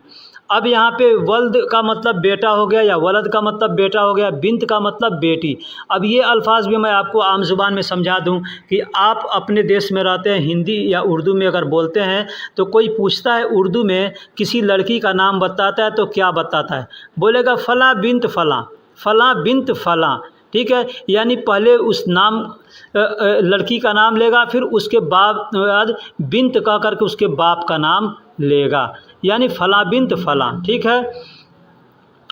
अब यहाँ पे वल्द का मतलब बेटा हो गया या वलद का मतलब बेटा हो गया, बिंत का मतलब बेटी। अब ये अल्फाज भी मैं आपको आम ज़ुबान में समझा दूँ कि आप अपने देश में रहते हैं, हिंदी या उर्दू में अगर बोलते हैं तो कोई पूछता है उर्दू में, किसी लड़की का नाम बताता है तो क्या बताता है, बोलेगा फ़लाँ बिंत फ़लाँ, फ़लाँ बिंत फ़लाँ। ठीक है, यानी पहले उस नाम लड़की का नाम लेगा, फिर उसके बाद बिंत कह करके उसके बाप का नाम लेगा, यानी फ़लाँ बिंत फ़लाँ। ठीक है,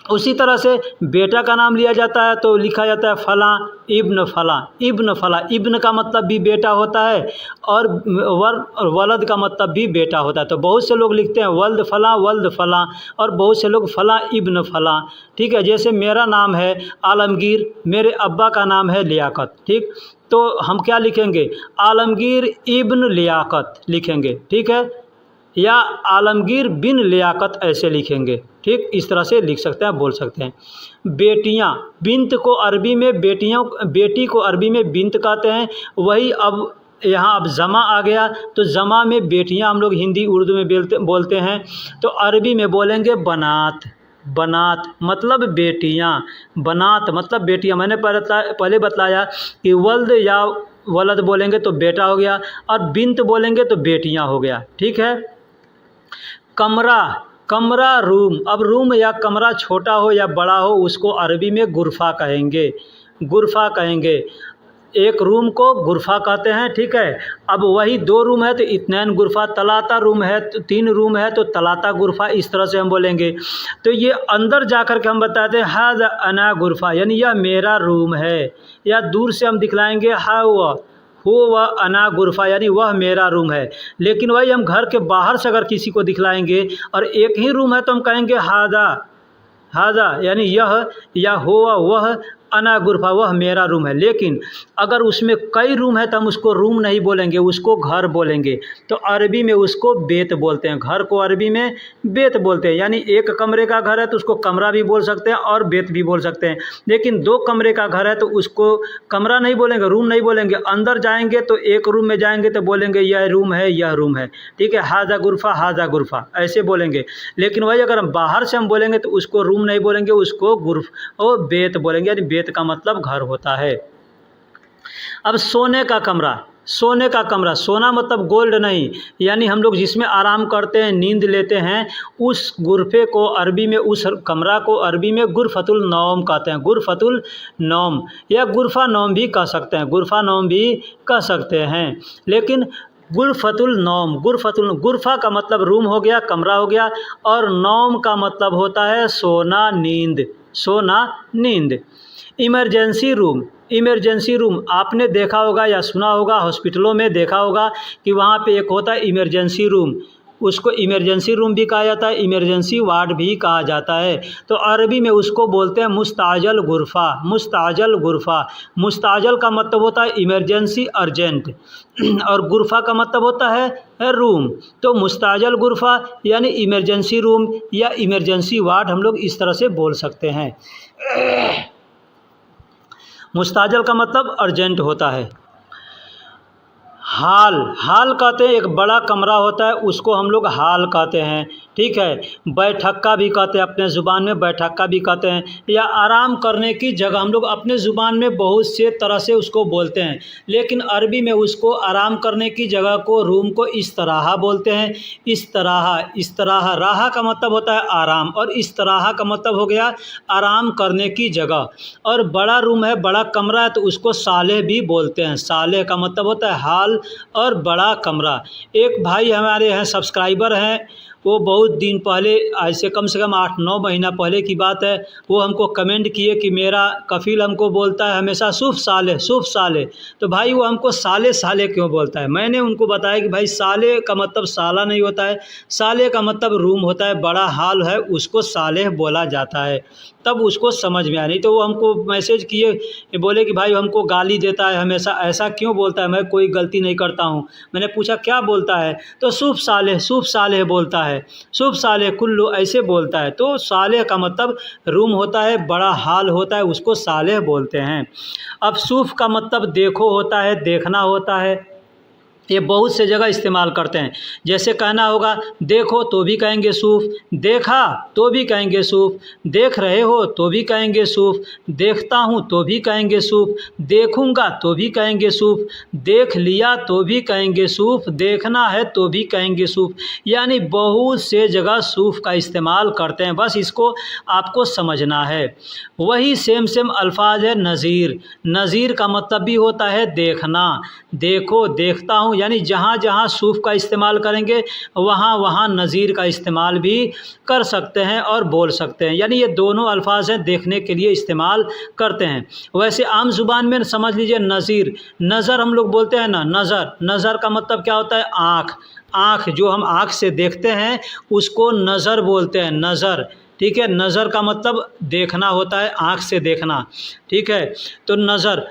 उसी तरह से बेटा का नाम लिया जाता है तो लिखा जाता है फ़लाँ इब्न फ़लाँ, इब्न फ़लाँ। इब्न का मतलब भी बेटा होता है और वलद का मतलब भी बेटा होता है। तो बहुत से लोग लिखते हैं वल्द फ़लाँ और बहुत से लोग फ़लाँ इब्न फ़लाँ। ठीक है, जैसे मेरा नाम है आलमगीर, मेरे अब्बा का नाम है लियाकत। ठीक, तो हम क्या लिखेंगे, आलमगीर इब्न लियाकत लिखेंगे। ठीक है, या आलमगीर बिन लियाकत ऐसे लिखेंगे। ठीक, इस तरह से लिख सकते हैं, बोल सकते हैं। बेटियां, बिंत को अरबी में बेटी को अरबी में बिंत कहते हैं। वही अब यहाँ अब जमा आ गया तो जमा में बेटियां हम लोग हिंदी उर्दू में बोलते हैं, तो अरबी में बोलेंगे बनात, बनात मतलब बेटियां, बनात मतलब बेटियां। मैंने पहले बतलाया कि वल्द या वलद बोलेंगे तो बेटा हो गया और बिंत बोलेंगे तो बेटियां हो गया। ठीक है, कमरा, कमरा रूम। अब रूम या कमरा छोटा हो या बड़ा हो उसको अरबी में गुरफा कहेंगे, गुरफा कहेंगे। एक रूम को गुरफा कहते हैं। ठीक है, अब वही 2 रूम है तो इत्नैन गुरफा, तलाता रूम है तो 3 रूम है तो तलाता गुरफा, इस तरह से हम बोलेंगे। तो ये अंदर जाकर के हम बताते हैं हाज़ा अना गुरफा, यानी यह मेरा रूम है, या दूर से हम दिखलाएंगे हो वह अना गुरफा, यानी वह मेरा रूम है। लेकिन वही हम घर के बाहर से अगर किसी को दिखलाएंगे और एक ही रूम है तो हम कहेंगे हाजा, हाजा यानी यह, या हो वह अना गुरफा, वह मेरा रूम है। लेकिन अगर उसमें कई रूम है तो हम उसको रूम नहीं बोलेंगे, उसको घर बोलेंगे। तो अरबी में उसको बेत बोलते हैं, घर को अरबी में बेत बोलते हैं। यानी एक कमरे का घर है तो उसको कमरा भी बोल सकते हैं और बेत भी बोल सकते हैं। लेकिन 2 कमरे का घर है तो उसको कमरा नहीं बोलेंगे, रूम नहीं बोलेंगे। अंदर जाएंगे तो एक रूम में जाएंगे तो बोलेंगे यह रूम है, यह रूम है। ठीक है, हाजा गुरफा ऐसे बोलेंगे। लेकिन वही अगर हम बाहर से हम बोलेंगे तो उसको रूम नहीं बोलेंगे, उसको और बेत बोलेंगे, यानी बेत का मतलब घर होता है। अब सोने का कमरा, सोने का कमरा, सोना मतलब गोल्ड नहीं, यानी हम लोग जिसमें आराम करते हैं, नींद लेते हैं, उस गुरफे को अरबी में, उस कमरा को अरबी में गुरफतुल नौम कहते हैं, गुरफतुल नौम, या गुरफा नौम भी कह सकते हैं, गुरफा नौम भी कह सकते हैं। लेकिन गुरफतुल नौम, गुरफा का मतलब रूम हो गया, कमरा हो गया, और नौम का मतलब होता है सोना, नींद, सोना, नींद। इमरजेंसी रूम आपने देखा होगा या सुना होगा, हॉस्पिटलों में देखा होगा कि वहाँ पे एक होता है इमरजेंसी रूम, उसको इमरजेंसी रूम भी कहा जाता है, इमरजेंसी वार्ड भी कहा जाता है। तो अरबी में उसको बोलते हैं मुस्ताजल गुरफ़ा, मुस्ताजल गुरफ़ा। मुस्ताजल का मतलब होता है इमरजेंसी, अर्जेंट, और गुरफ़ा का मतलब होता है रूम। तो मुस्ताजल गुरफ़ा यानी इमरजेंसी रूम या इमरजेंसी वार्ड हम लोग इस तरह से बोल सकते हैं। मुस्ताजल का मतलब अर्जेंट होता है। हाल कहते हैं, एक बड़ा कमरा होता है उसको हम लोग हाल कहते हैं, ठीक है। बैठक्का भी कहते हैं, अपने ज़ुबान में बैठक्का भी कहते हैं, या आराम करने की जगह हम लोग अपने ज़ुबान में बहुत से तरह से उसको बोलते हैं, लेकिन अरबी में उसको आराम करने की जगह को, रूम को इस तरह बोलते हैं, इस तरह। राहा का मतलब होता है आराम, और इस तरह का मतलब हो गया आराम करने की जगह। और बड़ा रूम है, बड़ा कमरा है, तो उसको सालेह भी बोलते हैं। सालेह का मतलब होता है हाल और बड़ा कमरा। एक भाई हमारे हैं, सब्सक्राइबर हैं, वो बहुत दिन पहले, ऐसे कम से कम 8-9 महीना पहले की बात है, वो हमको कमेंट किए कि मेरा कफ़ील हमको बोलता है हमेशा शुभ साले। तो भाई वो हमको साले क्यों बोलता है। मैंने उनको बताया कि भाई साले का मतलब साला नहीं होता है, साले का मतलब रूम होता है, बड़ा हाल है उसको साले बोला जाता है। तब उसको समझ में आया। नहीं तो वो हमको मैसेज किए, बोले कि भाई हमको गाली देता है हमेशा, ऐसा क्यों बोलता है, मैं कोई गलती नहीं करता हूँ। मैंने पूछा क्या बोलता है, तो शुभ साले बोलता है, शुभ साले कुल्लू ऐसे बोलता है। तो साले का मतलब रूम होता है, बड़ा हाल होता है, उसको साले बोलते हैं। अब सूफ का मतलब देखो होता है, देखना होता है। ये बहुत से जगह इस्तेमाल करते हैं। जैसे कहना होगा देखो तो भी कहेंगे सूफ, देखा तो भी कहेंगे सूफ, देख रहे हो तो भी कहेंगे सूफ, देखता हूँ तो भी कहेंगे सूफ, देखूँगा तो भी कहेंगे सूफ, देख लिया तो भी कहेंगे सूफ, देखना है तो भी कहेंगे सूफ। यानी बहुत से जगह सूफ का इस्तेमाल करते हैं, बस इसको आपको समझना है। वही सेम अल्फाज है नज़ीर। नज़ीर का मतलब भी होता है देखना, देखो, देखता हूँ, यानी जहाँ जहाँ सूफ का इस्तेमाल करेंगे वहाँ वहाँ नज़ीर का इस्तेमाल भी कर सकते हैं और बोल सकते हैं। यानी ये दोनों अल्फाज हैं, देखने के लिए इस्तेमाल करते हैं। वैसे आम ज़ुबान में समझ लीजिए नज़ीर, नज़र हम लोग बोलते हैं ना, नज़र का मतलब क्या होता है आँख, जो हम आँख से देखते हैं उसको नज़र बोलते हैं, नज़र, ठीक है। नज़र का मतलब देखना होता है, आँख से देखना, ठीक है। तो नज़र,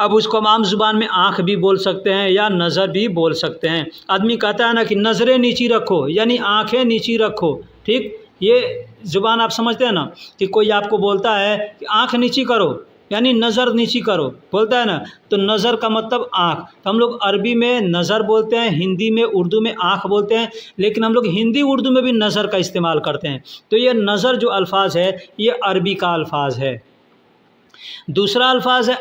अब उसको हम आम ज़ुबान में आँख भी बोल सकते हैं या नज़र भी बोल सकते हैं। आदमी कहता है ना कि नज़रें नीची रखो, यानी आँखें नीची रखो, ठीक। ये ज़ुबान आप समझते हैं ना कि कोई आपको बोलता है कि आँख नीची करो, यानी नज़र नीची करो, बोलता है ना, तो नज़र का मतलब आँख। तो हम लोग अरबी में नज़र बोलते हैं, हिंदी में, उर्दू में आँख बोलते हैं, लेकिन हम लोग हिंदी उर्दू में भी नज़र का इस्तेमाल करते हैं। तो ये नज़र जो अल्फाज है ये अरबी का अल्फाज है। दूसरा अल्फाज है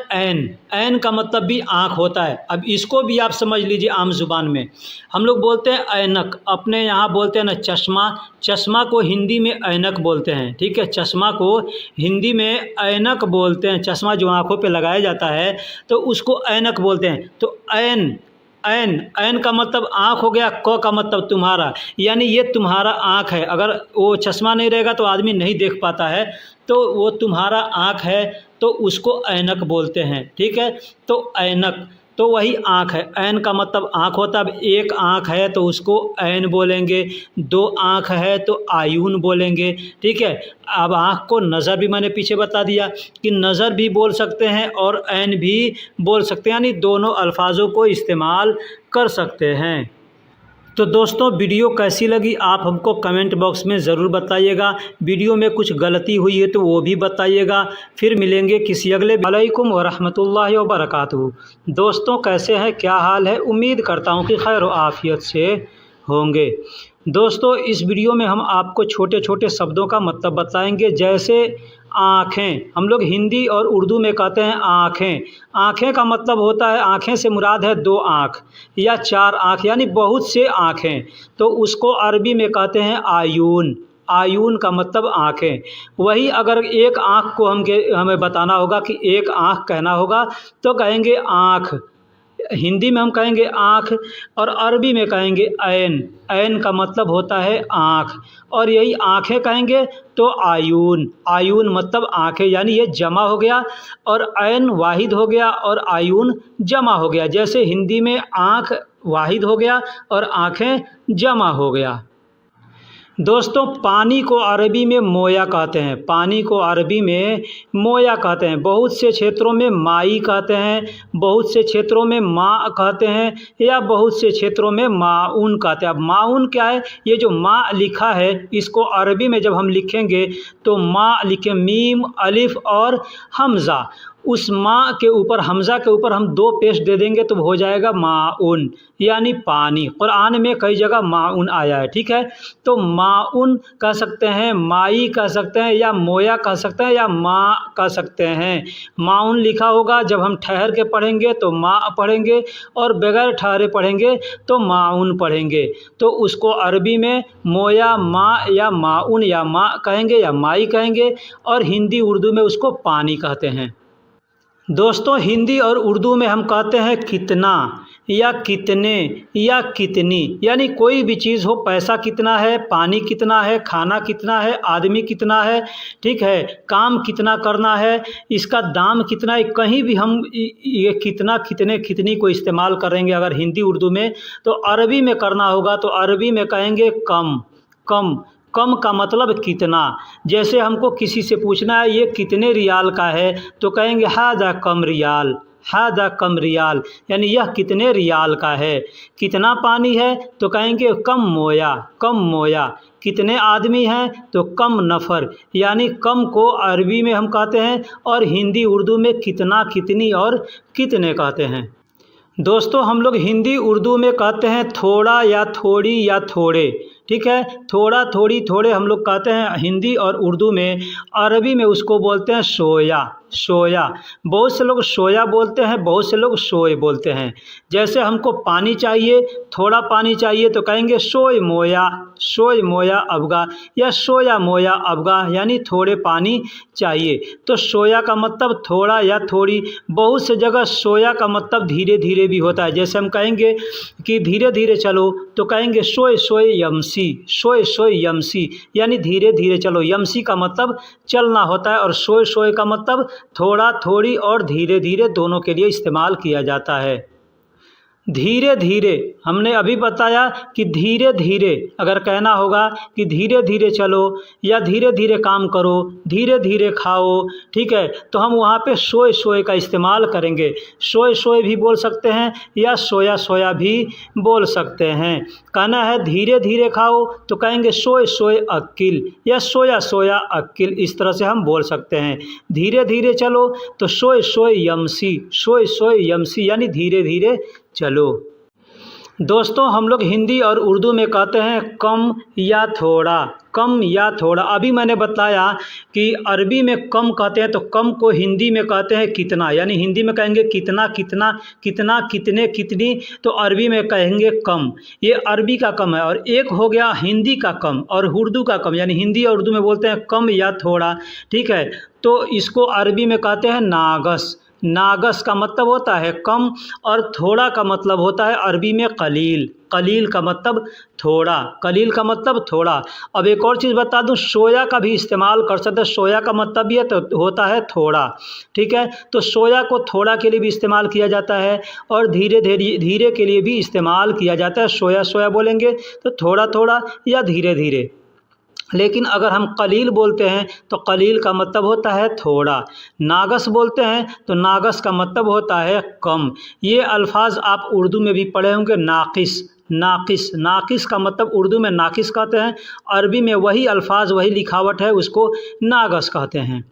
ऐन का मतलब भी आँख होता है। अब इसको भी आप समझ लीजिए आम ज़ुबान में हम लोग बोलते हैं ऐनक, अपने यहाँ बोलते हैं ना चश्मा को हिंदी में ऐनक बोलते हैं, ठीक है। चश्मा को हिंदी में ऐनक बोलते हैं, चश्मा जो आँखों पे लगाया जाता है तो उसको ऐनक बोलते हैं। तो ऐन का मतलब आँख हो गया, क का मतलब तुम्हारा, यानी ये तुम्हारा आँख है। अगर वो चश्मा नहीं रहेगा तो आदमी नहीं देख पाता है, तो वो तुम्हारा आँख है, तो उसको ऐनक बोलते हैं, ठीक है। तो ऐनक तो वही आँख है, ऐन का मतलब आँख होता है। अब एक आँख है तो उसको ऐन बोलेंगे, दो आँख है तो आयून बोलेंगे, ठीक है। अब आँख को नज़र भी मैंने पीछे बता दिया कि नज़र भी बोल सकते हैं और ऐन भी बोल सकते हैं, यानी दोनों अल्फाजों को इस्तेमाल कर सकते हैं। तो दोस्तों वीडियो कैसी लगी आप हमको कमेंट बॉक्स में ज़रूर बताइएगा। वीडियो में कुछ गलती हुई है तो वो भी बताइएगा। फिर मिलेंगे किसी अगले। वालेकुम वरहमतुल्लाहि वबरकातुहू। दोस्तों कैसे हैं, क्या हाल है, उम्मीद करता हूँ कि खैर व आफ़ियत से होंगे। दोस्तों इस वीडियो में हम आपको छोटे छोटे शब्दों का मतलब बताएंगे। जैसे आँखें, हम लोग हिंदी और उर्दू में कहते हैं आँखें का मतलब होता है, आँखें से मुराद है दो आँख या चार आँख, यानी बहुत से आँखें। तो उसको अरबी में कहते हैं आयून का मतलब आँखें। वही अगर एक आँख को हमें बताना होगा कि एक आँख कहना होगा तो कहेंगे आँख, हिंदी में हम कहेंगे आँख, और अरबी में कहेंगे ऐन। ऐन का मतलब होता है आँख, और यही आँखें कहेंगे तो आयून। आयून मतलब आँखें, यानी ये जमा हो गया, और ऐन वाहिद हो गया और आयून जमा हो गया। जैसे हिंदी में आँख वाहिद हो गया और आँखें जमा हो गया। दोस्तों, पानी को अरबी में मोया कहते हैं। पानी को अरबी में मोया कहते हैं। बहुत से क्षेत्रों में माई कहते हैं, बहुत से क्षेत्रों में माँ कहते हैं, या बहुत से क्षेत्रों में माउन कहते हैं। अब माउन क्या है? ये जो माँ लिखा है, इसको अरबी में जब हम लिखेंगे तो माँ लिखें, मीम, अलिफ और हमज़ा। उस माँ के ऊपर, हमज़ा के ऊपर हम 2 पेश दे देंगे तो हो जाएगा माउन, यानी पानी। कुरान में कई जगह माउन आया है, ठीक है। तो माउन कह सकते हैं, माई कह सकते हैं, या मोया कह सकते हैं, या माँ कह सकते हैं। माउन लिखा होगा, जब हम ठहर के पढ़ेंगे तो माँ पढ़ेंगे, और बगैर ठहरे पढ़ेंगे तो माउन पढ़ेंगे। तो उसको अरबी में मोया, माँ या माउन या माँ कहेंगे या माई कहेंगे, और हिंदी उर्दू में उसको पानी कहते हैं। दोस्तों, हिंदी और उर्दू में हम कहते हैं कितना, या कितने, या कितनी, यानी कोई भी चीज़ हो, पैसा कितना है, पानी कितना है, खाना कितना है, आदमी कितना है, ठीक है, काम कितना करना है, इसका दाम कितना है। कहीं भी हम ये कितना, कितने, कितनी को इस्तेमाल करेंगे अगर हिंदी उर्दू में, तो अरबी में करना होगा तो अरबी में कहेंगे कम। कम, कम का मतलब कितना। जैसे हमको किसी से पूछना है ये कितने रियाल का है, तो कहेंगे हादा कम रियाल, हादा कम रियाल, यानी यह कितने रियाल का है। कितना पानी है तो कहेंगे कम मोया, कम मोया। कितने आदमी हैं तो कम नफ़र, यानी कम को अरबी में हम कहते हैं, और हिंदी उर्दू में कितना, कितनी और कितने कहते हैं। दोस्तों, हम लोग हिंदी उर्दू में कहते हैं थोड़ा या थोड़ी या थोड़े, ठीक है। थोड़ा, थोड़ी, थोड़े हम लोग कहते हैं हिंदी और उर्दू में। अरबी में उसको बोलते हैं सोया, सोया। बहुत से लोग सोया बोलते हैं, बहुत से लोग सोए बोलते हैं। जैसे हमको पानी चाहिए, थोड़ा पानी चाहिए तो कहेंगे सोय मोया, सोय मोया अबगा, या सोया मोया अबगा, यानी थोड़े पानी चाहिए। तो सोया का मतलब थोड़ा या थोड़ी। बहुत से जगह सोया का मतलब धीरे धीरे भी होता है। जैसे हम कहेंगे कि धीरे धीरे चलो तो कहेंगे सोय सोय यमसी, सोय सोय यमसी, यानी धीरे धीरे चलो। यमसी का मतलब चलना होता है, और सोय सोय का मतलब थोड़ा, थोड़ी और धीरे धीरे दोनों के लिए इस्तेमाल किया जाता है। धीरे धीरे हमने अभी बताया कि धीरे धीरे अगर कहना होगा कि धीरे धीरे चलो, या धीरे धीरे काम करो, धीरे धीरे खाओ, ठीक है, तो हम वहाँ पे सोए सोए का इस्तेमाल करेंगे। सोए सोए भी बोल सकते हैं, या सोया सोया भी बोल सकते हैं। कहना है धीरे धीरे खाओ तो कहेंगे सोए सोए अक्किल, या सोया सोया अक्किल, इस तरह से हम बोल सकते हैं। धीरे धीरे चलो तो सोए सोए यमसी, सोए सोए यमसी, यानी धीरे धीरे चलो। दोस्तों, हम लोग हिंदी और उर्दू में कहते हैं कम या थोड़ा, कम या थोड़ा। अभी मैंने बताया कि अरबी में कम कहते हैं, तो कम को हिंदी में कहते हैं कितना, यानी हिंदी में कहेंगे कितना, कितना, कितना, कितने, कितनी, तो अरबी में कहेंगे कम। ये अरबी का कम है। और एक हो गया हिंदी का कम और उर्दू का कम, यानी हिंदी और उर्दू में बोलते हैं कम या थोड़ा, ठीक है। तो इसको अरबी में कहते हैं नागस। नागस का मतलब होता है कम, और थोड़ा का मतलब होता है अरबी में कलील। कलील का मतलब थोड़ा, कलील का मतलब थोड़ा। अब एक और चीज़ बता दूं, सोया का भी इस्तेमाल कर सकते हैं। सोया का मतलब ये तो होता है थोड़ा, ठीक है। तो सोया को थोड़ा के लिए भी इस्तेमाल किया जाता है, और धीरे धीरे धीरे के लिए भी इस्तेमाल किया जाता है। सोया सोया बोलेंगे तो थोड़ा थोड़ा या धीरे धीरे। लेकिन अगर हम कलील बोलते हैं तो कलील का मतलब होता है थोड़ा। नागस बोलते हैं तो नागस का मतलब होता है कम। ये अल्फाज आप उर्दू में भी पढ़े होंगे, नाकिस, नाकिस। नाकिस का मतलब उर्दू में नाकिस कहते हैं, अरबी में वही अल्फाज, वही लिखावट है, उसको नागस कहते हैं।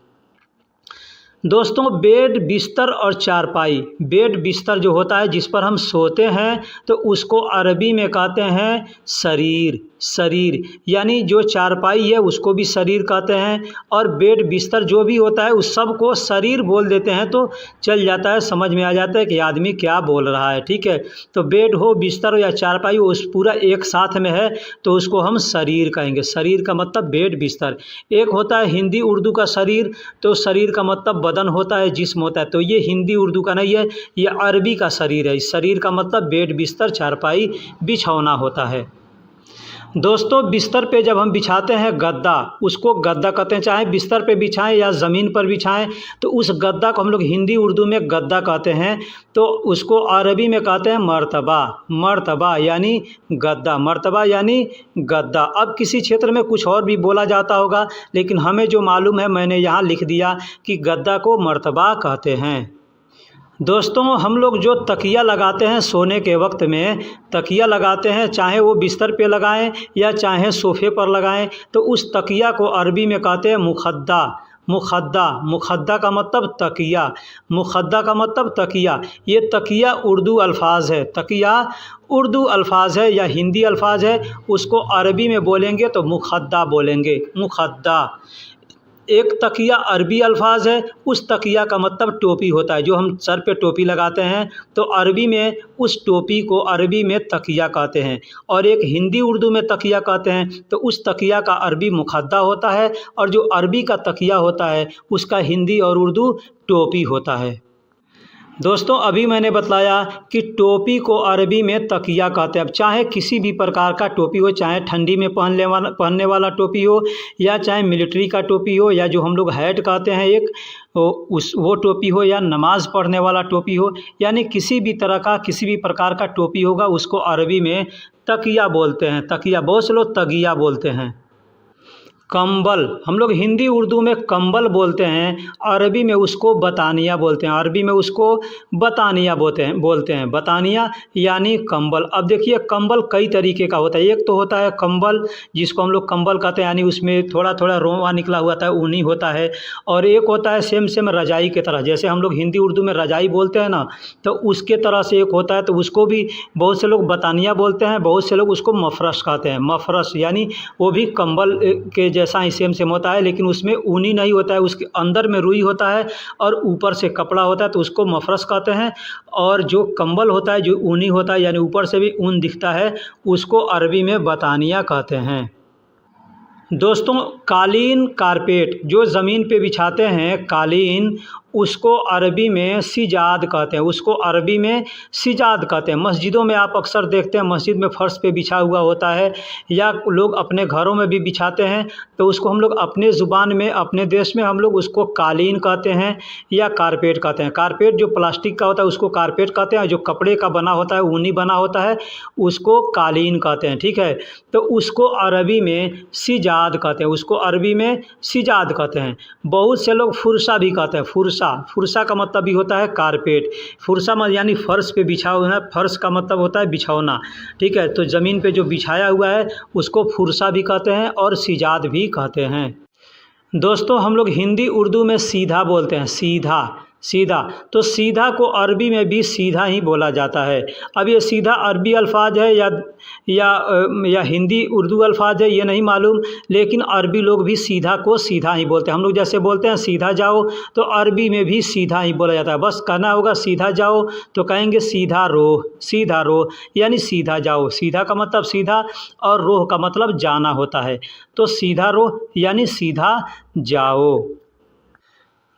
दोस्तों, बेड, बिस्तर और चारपाई। बेड बिस्तर जो होता है जिस पर हम सोते हैं, तो उसको अरबी में कहते हैं शरीर, शरीर, यानी जो चारपाई है उसको भी शरीर कहते हैं, और बेड बिस्तर जो भी होता है उस सब को शरीर बोल देते हैं, तो चल जाता है, समझ में आ जाता है कि आदमी क्या बोल रहा है, ठीक है। तो बेड हो, बिस्तर हो या चारपाई, उस पूरा एक साथ में है तो उसको हम शरीर कहेंगे। शरीर का मतलब बेड बिस्तर। एक होता है हिंदी उर्दू का शरीर, तो शरीर का मतलब बदन बदन होता है, जिस्म होता है। तो ये हिंदी उर्दू का नहीं है, ये अरबी का शरीर है। इस शरीर का मतलब बेड, बिस्तर, चारपाई, बिछौना होता है। दोस्तों, बिस्तर पे जब हम बिछाते हैं गद्दा, उसको गद्दा कहते हैं। चाहे बिस्तर पे बिछाएं या ज़मीन पर बिछाएं, तो उस गद्दा को हम लोग हिंदी उर्दू में गद्दा कहते हैं। तो उसको अरबी में कहते हैं मर्तबा। मर्तबा यानी गद्दा, मर्तबा यानी गद्दा। अब किसी क्षेत्र में कुछ और भी बोला जाता होगा, लेकिन हमें जो मालूम है मैंने यहाँ लिख दिया कि गद्दा को मर्तबा कहते हैं। दोस्तों, हम लोग जो तकिया लगाते हैं सोने के वक्त में, तकिया लगाते हैं, चाहे वो बिस्तर पे लगाएं या चाहे सोफ़े पर लगाएं, तो उस तकिया को अरबी में कहते हैं मुखद्दा। मुखद्दा, मुखद्दा का मतलब तकिया, मुखद्दा का मतलब तकिया। ये तकिया उर्दू अल्फाज है, तकिया उर्दू अल्फाज है या हिंदी अल्फाज है। उसको अरबी में बोलेंगे तो मुखद्दा बोलेंगे, मुखद्दा। एक तकिया अरबी अल्फाज है, उस तकिया का मतलब टोपी होता है। जो हम सर पे टोपी लगाते हैं, तो अरबी में उस टोपी को अरबी में तकिया कहते हैं। और एक हिंदी उर्दू में तकिया कहते हैं, तो उस तकिया का अरबी मुखद्दा होता है, और जो अरबी का तकिया होता है उसका हिंदी और उर्दू टोपी होता है। दोस्तों, अभी मैंने बताया कि टोपी को अरबी में तकिया कहते हैं। अब चाहे किसी भी प्रकार का टोपी हो, चाहे ठंडी में पहनने वाला टोपी हो, या चाहे मिलिट्री का टोपी हो, या जो हम लोग हैट कहते हैं एक, वो टोपी हो, या नमाज़ पढ़ने वाला टोपी हो, यानी किसी भी तरह का, किसी भी प्रकार का टोपी होगा, उसको अरबी में तकिया बोलते हैं। तकिया, बहुत से लोग तगिया बोलते हैं। कंबल, हम लोग हिंदी उर्दू में कंबल बोलते हैं, अरबी में उसको बतानिया बोलते हैं। अरबी में उसको बतानिया बोलते हैं। बतानिया यानी कंबल। अब देखिए, कंबल कई तरीके का होता है। एक तो होता है कंबल जिसको हम लोग कंबल कहते हैं, यानी उसमें थोड़ा थोड़ा रोंवा निकला हुआ है, ऊनी होता है। और एक होता है सेम रजाई की तरह, जैसे हम लोग हिंदी उर्दू में रजाई बोलते हैं ना, तो उसके तरह से एक होता है। तो उसको भी बहुत से लोग बतानिया बोलते हैं, बहुत से लोग उसको मफरश कहते हैं। मफरश यानी वो भी कंबल के जैसा ही सेम होता है, लेकिन उसमें ऊनी नहीं होता है, उसके अंदर में रुई होता है और ऊपर से कपड़ा होता है, तो उसको मफरश कहते हैं। और जो कंबल होता है, जो ऊनी होता है, यानी ऊपर से भी ऊन दिखता है, उसको अरबी में बतानिया कहते हैं। दोस्तों, कालीन, कारपेट, जो ज़मीन पे बिछाते हैं कालीन, उसको अरबी में सिजाद कहते हैं। उसको अरबी में सिजाद कहते हैं। मस्जिदों में आप अक्सर देखते हैं, मस्जिद में फ़र्श पे बिछा हुआ होता है, या लोग अपने घरों में भी बिछाते हैं, तो उसको हम लोग अपने ज़ुबान में, अपने देश में हम लोग उसको कालीन कहते हैं या कारपेट कहते हैं। कारपेट जो प्लास्टिक का होता है उसको कारपेट कहते हैं, जो कपड़े का बना होता है, ऊनी बना होता है, उसको कालीन कहते हैं। ठीक है, तो उसको अरबी में सिजाद कहते हैं। उसको अरबी में सिजाद कहते हैं। बहुत से लोग फुरसा भी कहते हैं। फुरसा का मतलब भी होता है कारपेट। फुरसा यानी फर्श पे बिछा हुआ है। फर्श का मतलब होता है बिछौना। ठीक है, तो ज़मीन पे जो बिछाया हुआ है उसको फुरसा भी कहते हैं और सिजाद भी कहते हैं। दोस्तों, हम लोग हिंदी उर्दू में सीधा बोलते हैं, सीधा। तो सीधा को अरबी में भी सीधा ही बोला जाता है। अब ये सीधा अरबी अल्फाज है या हिंदी उर्दू अल्फाज है, ये नहीं मालूम, लेकिन अरबी लोग भी सीधा को सीधा ही बोलते हैं। हम लोग जैसे बोलते हैं सीधा जाओ, तो अरबी में भी सीधा ही बोला जाता है। बस कहना होगा सीधा जाओ, तो कहेंगे सीधा रोह यानी सीधा जाओ। सीधा का मतलब सीधा और रोह का मतलब जाना होता है। तो सीधा रोह यानी सीधा जाओ।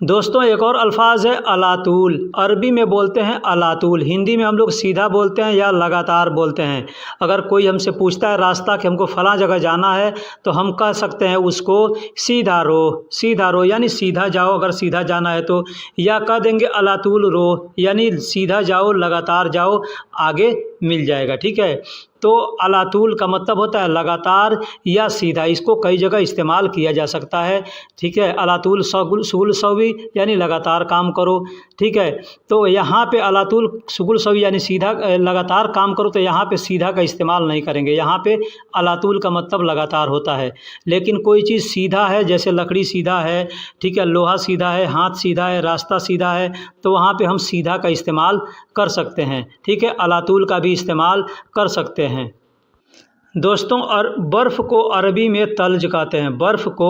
दोस्तों, एक और अल्फाज है अलातूल। अरबी में बोलते हैं अलातूल, हिंदी में हम लोग सीधा बोलते हैं या लगातार बोलते हैं। अगर कोई हमसे पूछता है रास्ता कि हमको फ़लाँ जगह जाना है, तो हम कह सकते हैं उसको सीधा रो यानी सीधा जाओ अगर सीधा जाना है तो, या कह देंगे अलातूल रो यानी सीधा जाओ, लगातार जाओ, आगे मिल जाएगा। ठीक है, तो अलातूल का मतलब होता है लगातार या सीधा। इसको कई जगह इस्तेमाल किया जा सकता है। ठीक है, अलातूल शुगुल सवी यानी लगातार काम करो। ठीक है, तो यहाँ पे अलातूल शुगुल सवी यानी सीधा लगातार काम करो, तो यहाँ पे सीधा का इस्तेमाल नहीं करेंगे। यहाँ पे अलातूल का मतलब लगातार होता है। लेकिन कोई चीज़ सीधा है, जैसे लकड़ी सीधा है, ठीक है, लोहा सीधा है, हाथ सीधा है, रास्ता सीधा है, तो वहाँ पे हम सीधा का इस्तेमाल कर सकते हैं। ठीक है, अलातूल का भी इस्तेमाल कर सकते हैं। दोस्तों, और बर्फ़ को अरबी में तल्ज कहते हैं। बर्फ़ को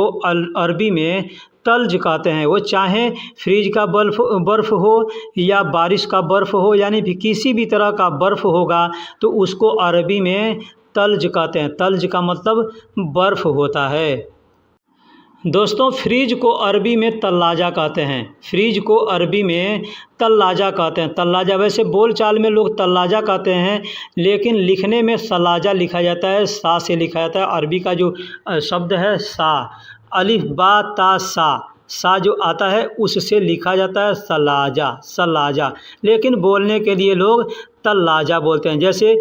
अरबी में तल्ज कहते हैं। वो चाहे फ्रिज का बर्फ़ हो या बारिश का बर्फ़ हो, यानी भी किसी भी तरह का बर्फ़ होगा, तो उसको अरबी में तल्ज कहते हैं। तल्ज का मतलब बर्फ़ होता है। दोस्तों फ्रिज को अरबी में तल्लाजा कहते हैं। फ्रिज को अरबी में तल्लाजा कहते हैं। तल्लाजा वैसे बोलचाल में लोग तल्लाजा कहते हैं, लेकिन लिखने में सलाजा लिखा जाता है, सा से लिखा जाता है। अरबी का जो शब्द है सा, अलिफ बा ता सा जो आता है उससे लिखा जाता है सलाजा, सलाजा। लेकिन बोलने के लिए लोग तल्लाजा बोलते हैं। जैसे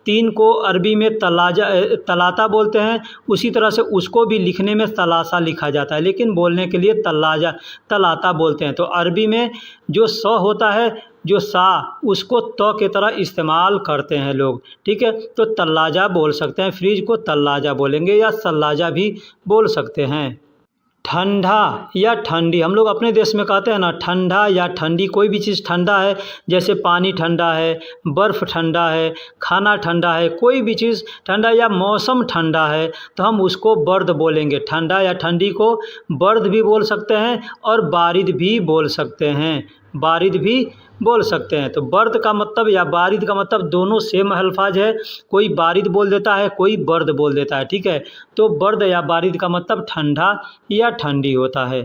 तीन को अरबी में तलाता बोलते हैं, उसी तरह से उसको भी लिखने में तलासा लिखा जाता है, लेकिन बोलने के लिए तलाता बोलते हैं। तो अरबी में जो स होता है, जो सा, उसको त के तरह इस्तेमाल करते हैं लोग। ठीक है, तो तल्लाजा बोल सकते हैं, फ्रिज को तल्लाजा बोलेंगे या सल्लाजा भी बोल सकते हैं। ठंडा या ठंडी, हम लोग अपने देश में कहते हैं ना ठंडा या ठंडी। कोई भी चीज़ ठंडा है, जैसे पानी ठंडा है, बर्फ़ ठंडा है, खाना ठंडा है, कोई भी चीज़ ठंडा या मौसम ठंडा है, तो हम उसको बर्द बोलेंगे। ठंडा या ठंडी को बर्द भी बोल सकते हैं और बारिद भी बोल सकते हैं, बारिद भी बोल सकते हैं। तो बर्द का मतलब या बारिद का मतलब दोनों सेम अल्फाज है। कोई बारिद बोल देता है, कोई बर्द बोल देता है। ठीक है, तो बर्द या बारिद का मतलब ठंडा या ठंडी होता है।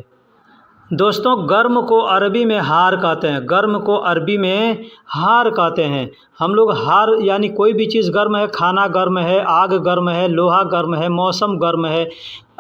दोस्तों गर्म को अरबी में हार कहते हैं। गर्म को अरबी में हार कहते हैं। हम लोग हार यानी कोई भी चीज़ गर्म है, खाना गर्म है, आग गर्म है, लोहा गर्म है, मौसम गर्म है,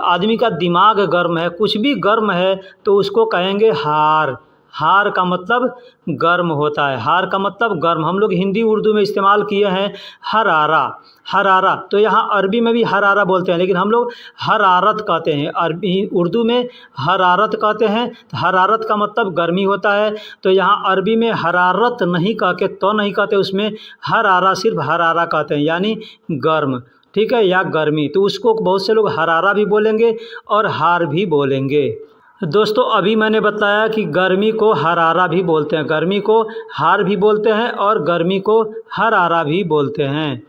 आदमी का दिमाग गर्म है, कुछ भी गर्म है तो उसको कहेंगे हार। हार का मतलब गर्म होता है, हार का मतलब गर्म। हम लोग हिंदी उर्दू में इस्तेमाल किए हैं हरारा, हरारा। तो यहाँ अरबी में भी हरारा बोलते हैं, लेकिन हम लोग हरारत कहते हैं। अरबी उर्दू में हरारत कहते हैं। तो हरारत का मतलब गर्मी होता है। तो यहाँ अरबी में हरारत नहीं कह के तो नहीं कहते, उसमें हरारा, सिर्फ हरारा कहते हैं, यानी गर्म। ठीक है, या गर्मी। तो उसको बहुत से लोग हरारा भी बोलेंगे और हार भी बोलेंगे। दोस्तों अभी मैंने बताया कि गर्मी को हरारा भी बोलते हैं, गर्मी को हार भी बोलते हैं और गर्मी को हरारा भी बोलते हैं।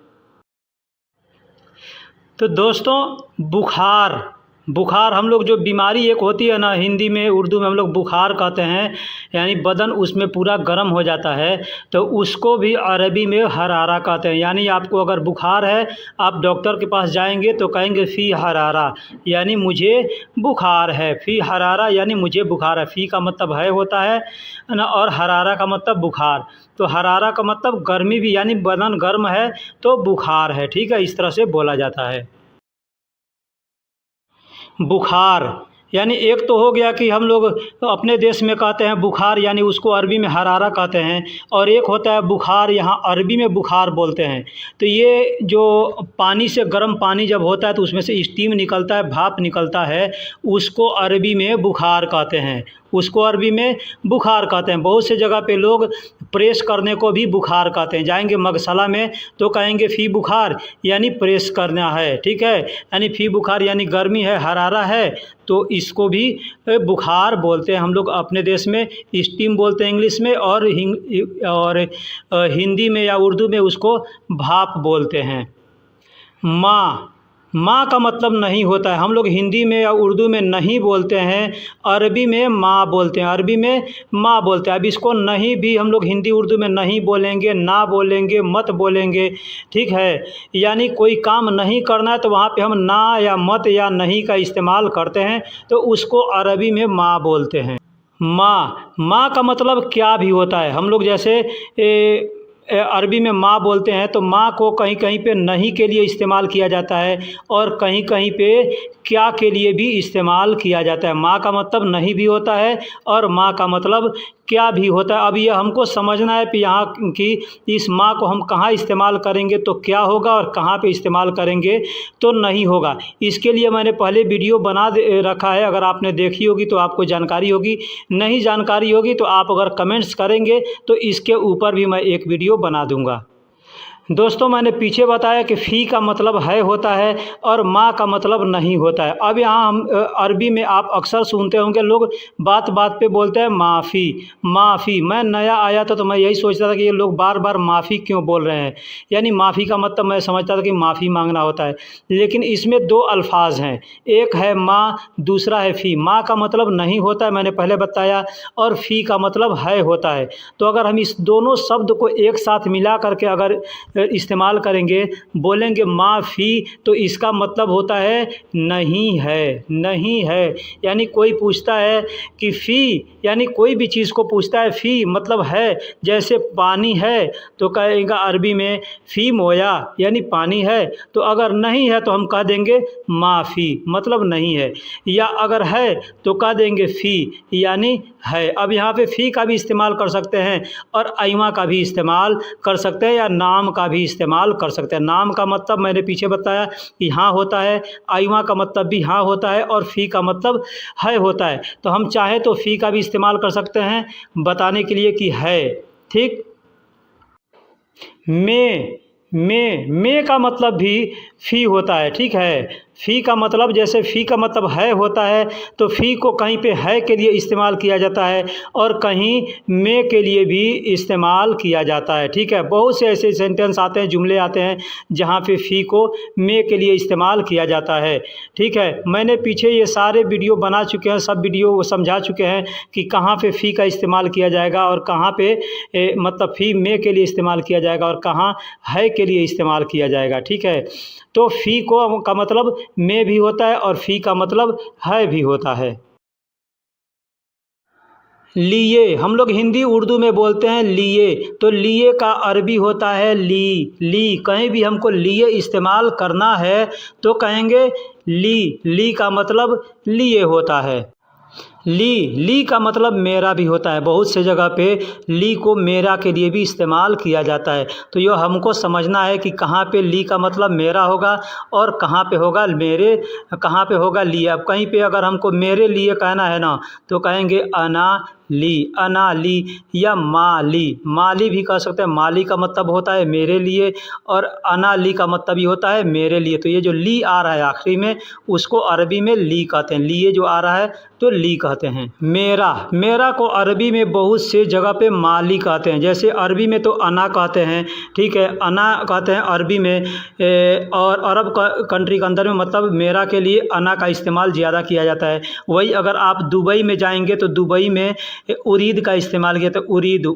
तो दोस्तों बुखार, बुखार हम लोग जो बीमारी एक होती है ना, हिंदी में उर्दू में हम लोग बुखार कहते हैं, यानी बदन उसमें पूरा गर्म हो जाता है, तो उसको भी अरबी में हरारा कहते हैं। यानी आपको अगर बुखार है, आप डॉक्टर के पास जाएंगे तो कहेंगे फ़ी हरारा, यानी मुझे बुखार है। फ़ी हरारा यानी मुझे बुखार है। फ़ी का मतलब है होता है ना, और हरारा का मतलब बुखार। तो हरारा का मतलब गर्मी भी, यानी बदन गर्म है तो बुखार है। ठीक है, इस तरह से बोला जाता है। बुखार यानी एक तो हो गया कि हम लोग अपने देश में कहते हैं बुखार, यानी उसको अरबी में हरारा कहते हैं, और एक होता है बुखार, यहाँ अरबी में बुखार बोलते हैं। तो ये जो पानी से गर्म पानी जब होता है तो उसमें से स्टीम निकलता है, भाप निकलता है, उसको अरबी में बुखार कहते हैं, उसको अरबी में बुखार कहते हैं। बहुत से जगह पे लोग प्रेस करने को भी बुखार कहते हैं। जाएंगे मगसला में तो कहेंगे फ़ी बुखार, यानी प्रेस करना है। ठीक है, यानी फ़ी बुखार यानी गर्मी है, हरारा है, तो इसको भी बुखार बोलते हैं हम लोग अपने देश में। स्टीम बोलते हैं इंग्लिश में, और हिंदी में या उर्दू में उसको भाप बोलते हैं। माँ, माँ का मतलब नहीं होता है, हम लोग हिंदी में या उर्दू में नहीं बोलते हैं, अरबी में माँ बोलते हैं, अरबी में माँ बोलते हैं। अब इसको नहीं भी हम लोग हिंदी उर्दू में नहीं बोलेंगे, ना बोलेंगे, मत बोलेंगे। ठीक है, यानी कोई काम नहीं करना है तो वहाँ पे हम ना या मत या नहीं का इस्तेमाल करते हैं, तो उसको अरबी में माँ बोलते हैं। माँ, माँ का मतलब क्या भी होता है। हम लोग जैसे अरबी में माँ बोलते हैं, तो माँ को कहीं कहीं पे नहीं के लिए इस्तेमाल किया जाता है और कहीं कहीं पे क्या के लिए भी इस्तेमाल किया जाता है। माँ का मतलब नहीं भी होता है और माँ का मतलब क्या भी होता है। अब ये हमको समझना है कि यहाँ की इस माँ को हम कहाँ इस्तेमाल करेंगे तो क्या होगा और कहाँ पे इस्तेमाल करेंगे तो नहीं होगा। इसके लिए मैंने पहले वीडियो बना रखा है, अगर आपने देखी होगी तो आपको जानकारी होगी, नहीं जानकारी होगी तो आप अगर कमेंट्स करेंगे तो इसके ऊपर भी मैं एक वीडियो बना दूँगा। दोस्तों मैंने पीछे बताया कि फ़ी का मतलब है होता है और माँ का मतलब नहीं होता है। अब यहाँ हम अरबी में आप अक्सर सुनते होंगे लोग बात बात पे बोलते हैं माफ़ी, माफ़ी। मैं नया आया था तो मैं यही सोचता था कि ये लोग बार बार माफ़ी क्यों बोल रहे हैं, यानी माफ़ी का मतलब मैं समझता था कि माफ़ी मांगना होता है, लेकिन इसमें दो अल्फाज हैं, एक है माँ, दूसरा है फ़ी। माँ का मतलब नहीं होता है, मैंने पहले बताया, और फ़ी का मतलब है होता है। तो अगर हम इस दोनों शब्द को एक साथ मिला करके अगर इस्तेमाल करेंगे, बोलेंगे मा फ़ी, तो इसका मतलब होता है नहीं है, नहीं है। यानी कोई पूछता है कि फ़ी, यानी कोई भी चीज़ को पूछता है फ़ी मतलब है, जैसे पानी है तो कहेगा अरबी में फ़ी मोया, यानी पानी है। तो अगर नहीं है तो हम कह देंगे माफ़ी, मतलब नहीं है। या अगर है तो कह देंगे फ़ी, यानी है। अब यहाँ पे फ़ी का भी इस्तेमाल कर सकते हैं और अइमा का भी इस्तेमाल कर सकते हैं, या नाम का भी इस्तेमाल कर सकते हैं। नाम का मतलब मैंने पीछे बताया कि हाँ होता है, अइमा का मतलब भी हाँ होता है, और फ़ी का मतलब है होता है। तो हम चाहे तो फ़ी का भी इस्तेमाल कर सकते हैं बताने के लिए कि है, ठीक। में का मतलब भी फ़ी होता है, ठीक है। फ़ी का मतलब, जैसे फ़ी का मतलब है होता है, तो फ़ी को कहीं पे है के लिए इस्तेमाल किया जाता है और कहीं में के लिए भी इस्तेमाल किया जाता है, ठीक है। बहुत से ऐसे सेंटेंस आते हैं, जुमले आते हैं जहाँ पे फ़ी को में के लिए इस्तेमाल किया जाता है, ठीक है। मैंने पीछे ये सारे वीडियो बना चुके हैं, सब वीडियो समझा चुके हैं कि कहाँ पे फ़ी का इस्तेमाल किया जाएगा और कहाँ पे मतलब फ़ी में के लिए इस्तेमाल किया जाएगा और कहाँ है के लिए इस्तेमाल किया जाएगा, ठीक है। तो फ़ी को का मतलब में भी होता है और फ़ी का मतलब है भी होता है। लिए, हम लोग हिंदी उर्दू में बोलते हैं लिए, तो लिए का अरबी होता है ली। कहीं भी हमको लिए इस्तेमाल करना है तो कहेंगे ली का मतलब लिए होता है। ली का मतलब मेरा भी होता है। बहुत से जगह पे ली को मेरा के लिए भी इस्तेमाल किया जाता है। तो ये हमको समझना है कि कहाँ पे ली का मतलब मेरा होगा और कहाँ पे होगा मेरे, कहाँ पे होगा लिए। अब कहीं पे अगर हमको मेरे लिए कहना है ना, तो कहेंगे अना ली या माली भी कह सकते हैं। माली का मतलब होता है मेरे लिए और अना ली का मतलब ये होता है मेरे लिए। तो ये जो ली आ रहा है आखिरी में, उसको अरबी में ली कहते हैं। लिए जो आ रहा है तो ली कहते हैं। मेरा को अरबी में बहुत से जगह पे माली कहते हैं। जैसे अरबी में तो अना कहते हैं, ठीक है, अना कहते हैं अरबी में। और अरब कंट्री के अंदर में मतलब मेरा के लिए अना का इस्तेमाल ज़्यादा किया जाता है। वही अगर आप दुबई में जाएंगे तो दुबई में उरीद का इस्तेमाल किया, तो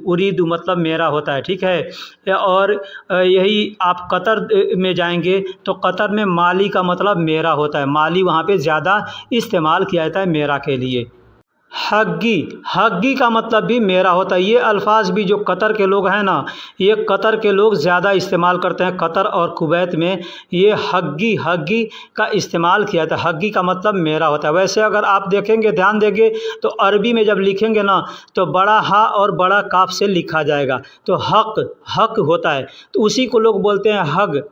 उरीद मतलब मेरा होता है, ठीक है। और यही आप कतर में जाएंगे तो कतर में माली का मतलब मेरा होता है। माली वहाँ पे ज़्यादा इस्तेमाल किया जाता है मेरा के लिए। हग्गी का मतलब भी मेरा होता है। ये अल्फाज भी जो कतर के लोग हैं ना, ये कतर के लोग ज़्यादा इस्तेमाल करते हैं। कतर और कुवैत में ये हग्गी का इस्तेमाल किया जाता है। हग्गी का मतलब मेरा होता है। वैसे अगर आप देखेंगे, ध्यान देंगे तो अरबी में जब लिखेंगे ना, तो बड़ा हा और बड़ा काफ से लिखा जाएगा, तो हक होता है। तो उसी को लोग बोलते हैं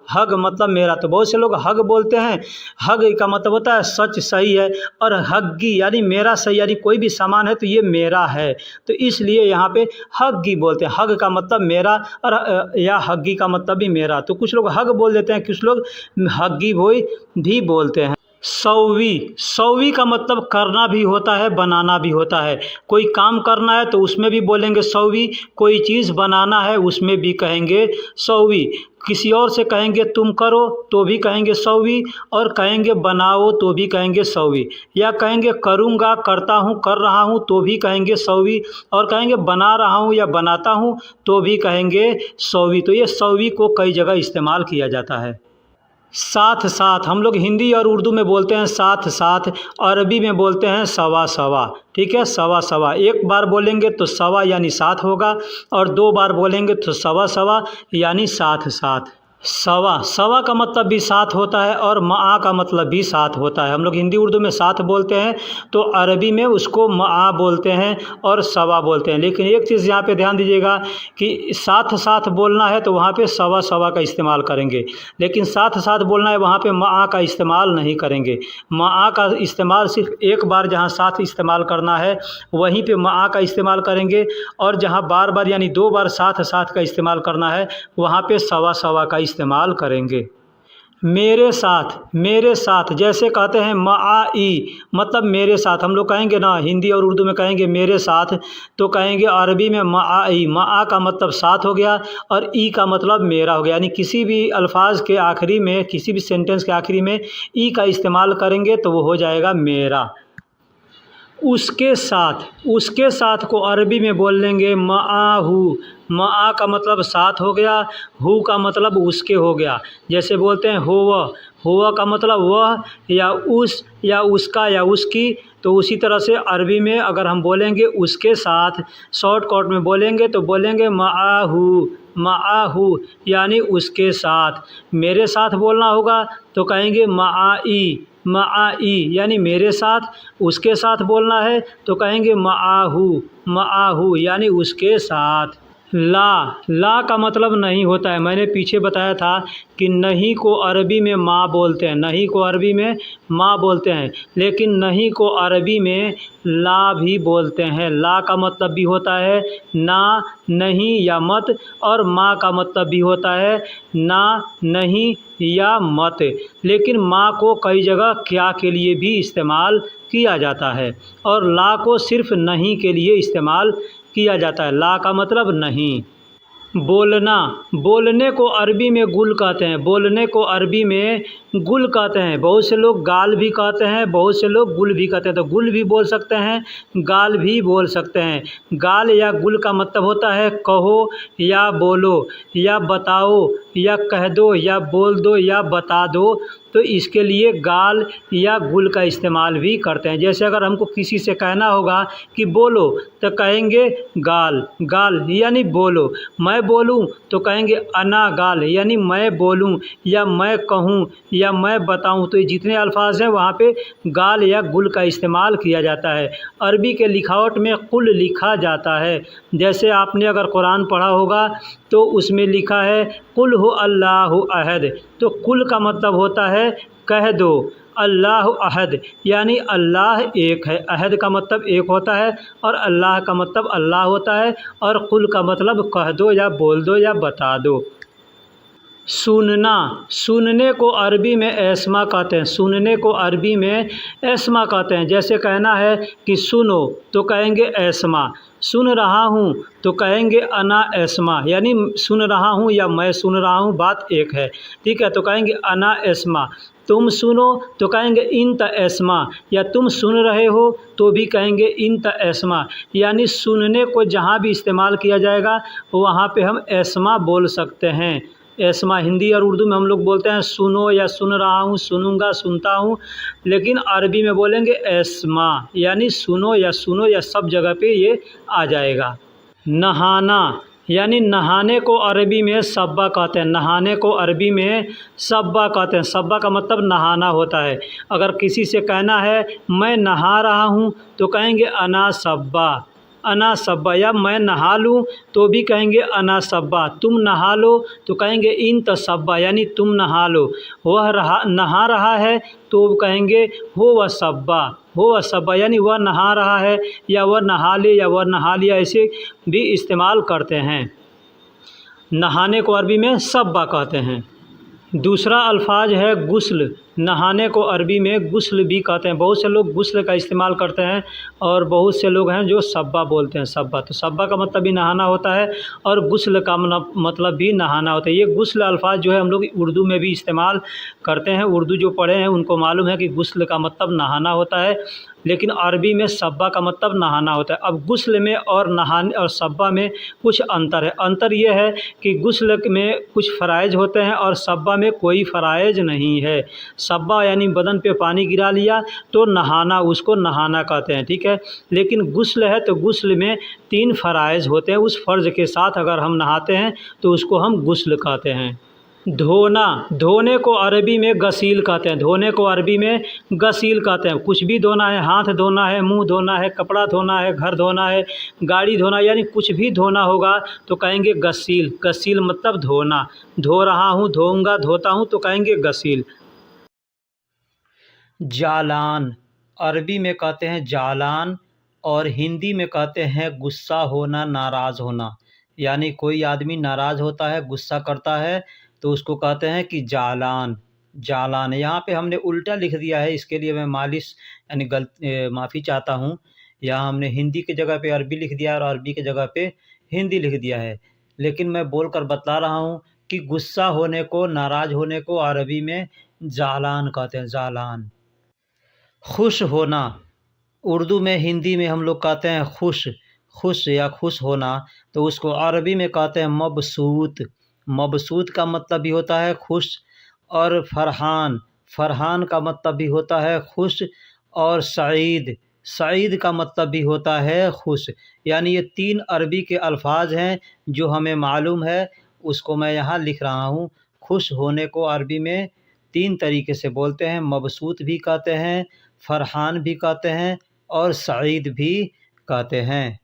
हग मतलब मेरा। तो बहुत से लोग हग बोलते हैं। हग का मतलब होता है सच, सही है। और हग्गी यानी मेरा सही, यानी कोई भी सामान है तो ये मेरा है, तो इसलिए यहाँ पे हग्गी बोलते हैं। हग का मतलब मेरा और या हग्गी का मतलब भी मेरा। तो कुछ लोग हग बोल देते हैं, कुछ लोग हग्गी भी बोलते हैं। सौवी का मतलब करना भी होता है, बनाना भी होता है। कोई काम करना है तो उसमें भी बोलेंगे सौवी, कोई चीज़ बनाना है उसमें भी कहेंगे सौवी। किसी और से कहेंगे तुम करो तो भी कहेंगे सौवी, और कहेंगे बनाओ तो भी कहेंगे सौवी, या कहेंगे करूँगा, करता हूँ, कर रहा हूँ तो भी कहेंगे सौवी, और कहेंगे बना रहा हूँ या बनाता हूँ तो भी कहेंगे सौवी। तो ये सौवी को कई जगह इस्तेमाल किया जाता है। साथ हम लोग हिंदी और उर्दू में बोलते हैं साथ, अरबी में बोलते हैं सवा, ठीक है। सवा एक बार बोलेंगे तो सवा यानी साथ होगा, और दो बार बोलेंगे तो सवा यानी साथ। सवा का मतलब भी साथ होता है और माँ का मतलब भी साथ होता है। हम लोग हिंदी उर्दू में साथ बोलते हैं, तो अरबी में उसको माँ बोलते हैं और सवा बोलते हैं। लेकिन एक चीज़ यहाँ पे ध्यान दीजिएगा कि साथ बोलना है तो वहाँ पे सवा का इस्तेमाल करेंगे, लेकिन साथ बोलना है वहाँ पे माँ का इस्तेमाल नहीं करेंगे। माँ का इस्तेमाल सिर्फ एक बार जहाँ साथ इस्तेमाल करना है वहीं पे माँ का इस्तेमाल करेंगे, और जहाँ बार यानी दो बार साथ का इस्तेमाल करना है वहाँ पे सवा का इस्तेमाल करेंगे। मेरे साथ जैसे कहते हैं माई, मतलब मेरे साथ। हम लोग कहेंगे ना हिंदी और उर्दू में कहेंगे मेरे साथ, तो कहेंगे अरबी में माई। मा का मतलब साथ हो गया और ई का मतलब मेरा हो गया। यानी किसी भी अल्फाज के आखिरी में, किसी भी सेंटेंस के आखिरी में ई का इस्तेमाल करेंगे तो वो हो जाएगा मेरा। उसके साथ को अरबी में बोल लेंगे मआहू। मआ का मतलब साथ हो गया, हु का मतलब उसके हो गया। जैसे बोलते हैं हुआ का मतलब वह या उस या उसका या उसकी। तो उसी तरह से अरबी में अगर हम बोलेंगे उसके साथ, शॉर्टकट में बोलेंगे तो बोलेंगे मआहू यानी उसके साथ। मेरे साथ बोलना होगा तो कहेंगे मआई यानी मेरे साथ। उसके साथ बोलना है तो कहेंगे मआहू यानी उसके साथ। ला का मतलब नहीं होता है। मैंने पीछे बताया था कि नहीं को अरबी में माँ बोलते हैं, नहीं को अरबी में माँ बोलते हैं, लेकिन नहीं को अरबी में ला भी बोलते हैं। ला का मतलब भी होता है ना, नहीं या मत, और माँ का मतलब भी होता है ना, नहीं या मत। लेकिन माँ को कई जगह क्या के लिए भी इस्तेमाल किया जाता है और ला को सिर्फ नहीं के लिए इस्तेमाल किया जाता है। ला का मतलब नहीं। बोलने को अरबी में गुल कहते हैं। बोलने को अरबी में गुल कहते हैं। बहुत से लोग गाल भी कहते हैं, बहुत से लोग गुल भी कहते हैं। तो गुल भी बोल सकते हैं, गाल भी बोल सकते हैं। गाल या गुल का मतलब होता है कहो या बोलो या बताओ या कह दो या बोल दो या बता दो। तो इसके लिए गाल या गुल का इस्तेमाल भी करते हैं। जैसे अगर हमको किसी से कहना होगा कि बोलो तो कहेंगे गाल यानी बोलो। मैं बोलूं तो कहेंगे अना गाल यानी मैं बोलूं या मैं कहूं या मैं बताऊं। तो ये जितने अल्फाज हैं वहाँ पे गाल या गुल का इस्तेमाल किया जाता है। अरबी के लिखावट में कुल लिखा जाता है। जैसे आपने अगर कुरान पढ़ा होगा तो उसमें लिखा है कुल हु अल्लाहु अहद। तो कुल का मतलब होता है कह दो, अल्लाह अहद यानी अल्लाह एक है। अहद का मतलब एक होता है और अल्लाह का मतलब अल्लाह होता है, और कुल का मतलब कह दो या बोल दो या बता दो। सुनने को अरबी में एस्मा कहते हैं। सुनने को अरबी में एस्मा कहते हैं। जैसे कहना है कि सुनो तो कहेंगे एस्मा, सुन रहा हूँ तो कहेंगे अना एस्मा यानी सुन रहा हूँ या मैं सुन रहा हूँ, बात एक है। ठीक है, तो कहेंगे अना एस्मा। तुम सुनो तो कहेंगे इंत एस्मा, या तुम सुन रहे हो तो भी कहेंगे इंत एस्मा। यानी सुनने को जहाँ भी इस्तेमाल किया जाएगा वहाँ पे हम एस्मा बोल सकते हैं। एस्मा हिंदी और उर्दू में हम लोग बोलते हैं सुनो या सुन रहा हूँ, सुनूंगा, सुनता हूँ, लेकिन अरबी में बोलेंगे एस्मा यानी सुनो या सब जगह पे ये आ जाएगा। नहाना यानी नहाने को अरबी में सब्बा कहते हैं। नहाने को अरबी में सब्बा कहते हैं। सब्बा का मतलब नहाना होता है। अगर किसी से कहना है मैं नहा रहा हूँ तो कहेंगे अना सब्बा, या मैं नहा लूँ तो भी कहेंगे अना सब्बा। तुम नहा लो तो कहेंगे इन तसब्बा यानी तुम नहा लो। वह नहा रहा है तो कहेंगे हो वह सब्बा यानी वह नहा रहा है या वह नहा ले या वह नहा लिया, ऐसे भी इस्तेमाल करते हैं। नहाने को अरबी में सब्बा कहते हैं। दूसरा अल्फाज है गुस्ल। नहाने को अरबी में गुस्ल भी कहते हैं। बहुत से लोग गुस्ल का इस्तेमाल करते हैं और बहुत से लोग हैं जो सब्बा बोलते हैं। सब्बा, तो सब्बा का मतलब भी नहाना होता है और गुस्ल का मतलब भी नहाना होता है। ये गुस्ल अल्फाज जो है हम लोग उर्दू में भी इस्तेमाल करते हैं। उर्दू जो पढ़े हैं उनको मालूम है कि गुस्ल का मतलब नहाना होता है, लेकिन अरबी में सब्बा का मतलब नहाना होता है। अब गुस्ल में और नहाने और सब्बा में कुछ अंतर है। अंतर ये है कि गुस्ल में कुछ फ़राइज़ होते हैं और सब्बा में कोई फ़राइज़ नहीं है। सब्बा यानी बदन पे पानी गिरा लिया तो नहाना, उसको नहाना कहते हैं। ठीक है, लेकिन गुस्ल है तो गुस्ल में 3 फ़राइज़ होते हैं। उस फ़र्ज़ के साथ अगर हम नहाते हैं तो उसको हम गुस्ल कहते हैं। धोने को अरबी में गसील कहते हैं। धोने को अरबी में गसील कहते हैं। कुछ भी धोना है, हाथ धोना है, मुंह धोना है, कपड़ा धोना है, घर धोना है, गाड़ी धोना, यानी कुछ भी धोना होगा तो कहेंगे गसील। गसील मतलब धोना। धो रहा हूँ, धोऊंगा, धोता हूँ तो कहेंगे गसील। जालान अरबी में कहते हैं जालान और हिंदी में कहते हैं गुस्सा होना, नाराज़ होना। यानी कोई आदमी नाराज़ होता है, गुस्सा करता है तो उसको कहते हैं कि जालान। यहाँ पे हमने उल्टा लिख दिया है, इसके लिए मैं यानी माफ़ी चाहता हूँ। यहाँ हमने हिंदी की जगह पे अरबी लिख दिया और अरबी की जगह पे हिंदी लिख दिया है। लेकिन मैं बोल कर बता रहा हूँ कि गुस्सा होने को, नाराज़ होने को अरबी में जालान कहते हैं, जालान। खुश होना उर्दू में, हिंदी में हम लोग कहते हैं खुश, खुश या खुश होना, तो उसको अरबी में कहते हैं मबसूत। मबसूत का मतलब भी होता है खुश। और फरहान, फरहान का मतलब भी होता है खुश। और सईद, सईद का मतलब भी होता है खुश। यानी ये 3 अरबी के अल्फाज हैं जो हमें मालूम है, उसको मैं यहाँ लिख रहा हूँ। खुश होने को अरबी में 3 तरीके से बोलते हैं, मबसूत भी कहते हैं, फरहान भी कहते हैं और सईद भी कहते हैं।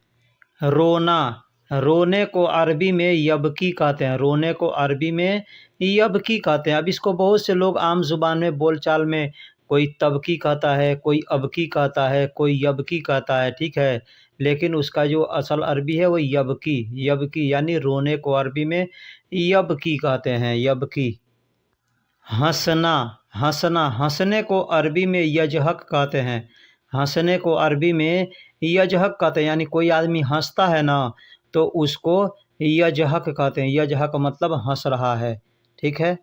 रोना, रोने को अरबी में यबकी कहते हैं, रोने को अरबी में यबकी कहते हैं। अब इसको बहुत से लोग आम ज़ुबान में, बोलचाल में, कोई तबकी कहता है, कोई अबकी कहता है, कोई यबकी कहता है, ठीक है। लेकिन उसका जो असल अरबी है वो यबकी, यबकी यानी रोने को अरबी में यबकी कहते हैं, यबकी। हंसना, हंसना, हंसने को अरबी में यजहक कहते हैं, हंसने को अरबी में यजहक कहते हैं। यानी कोई आदमी हंसता है ना, तो उसको यजहक कहते हैं। यजहक मतलब हंस रहा है, ठीक है।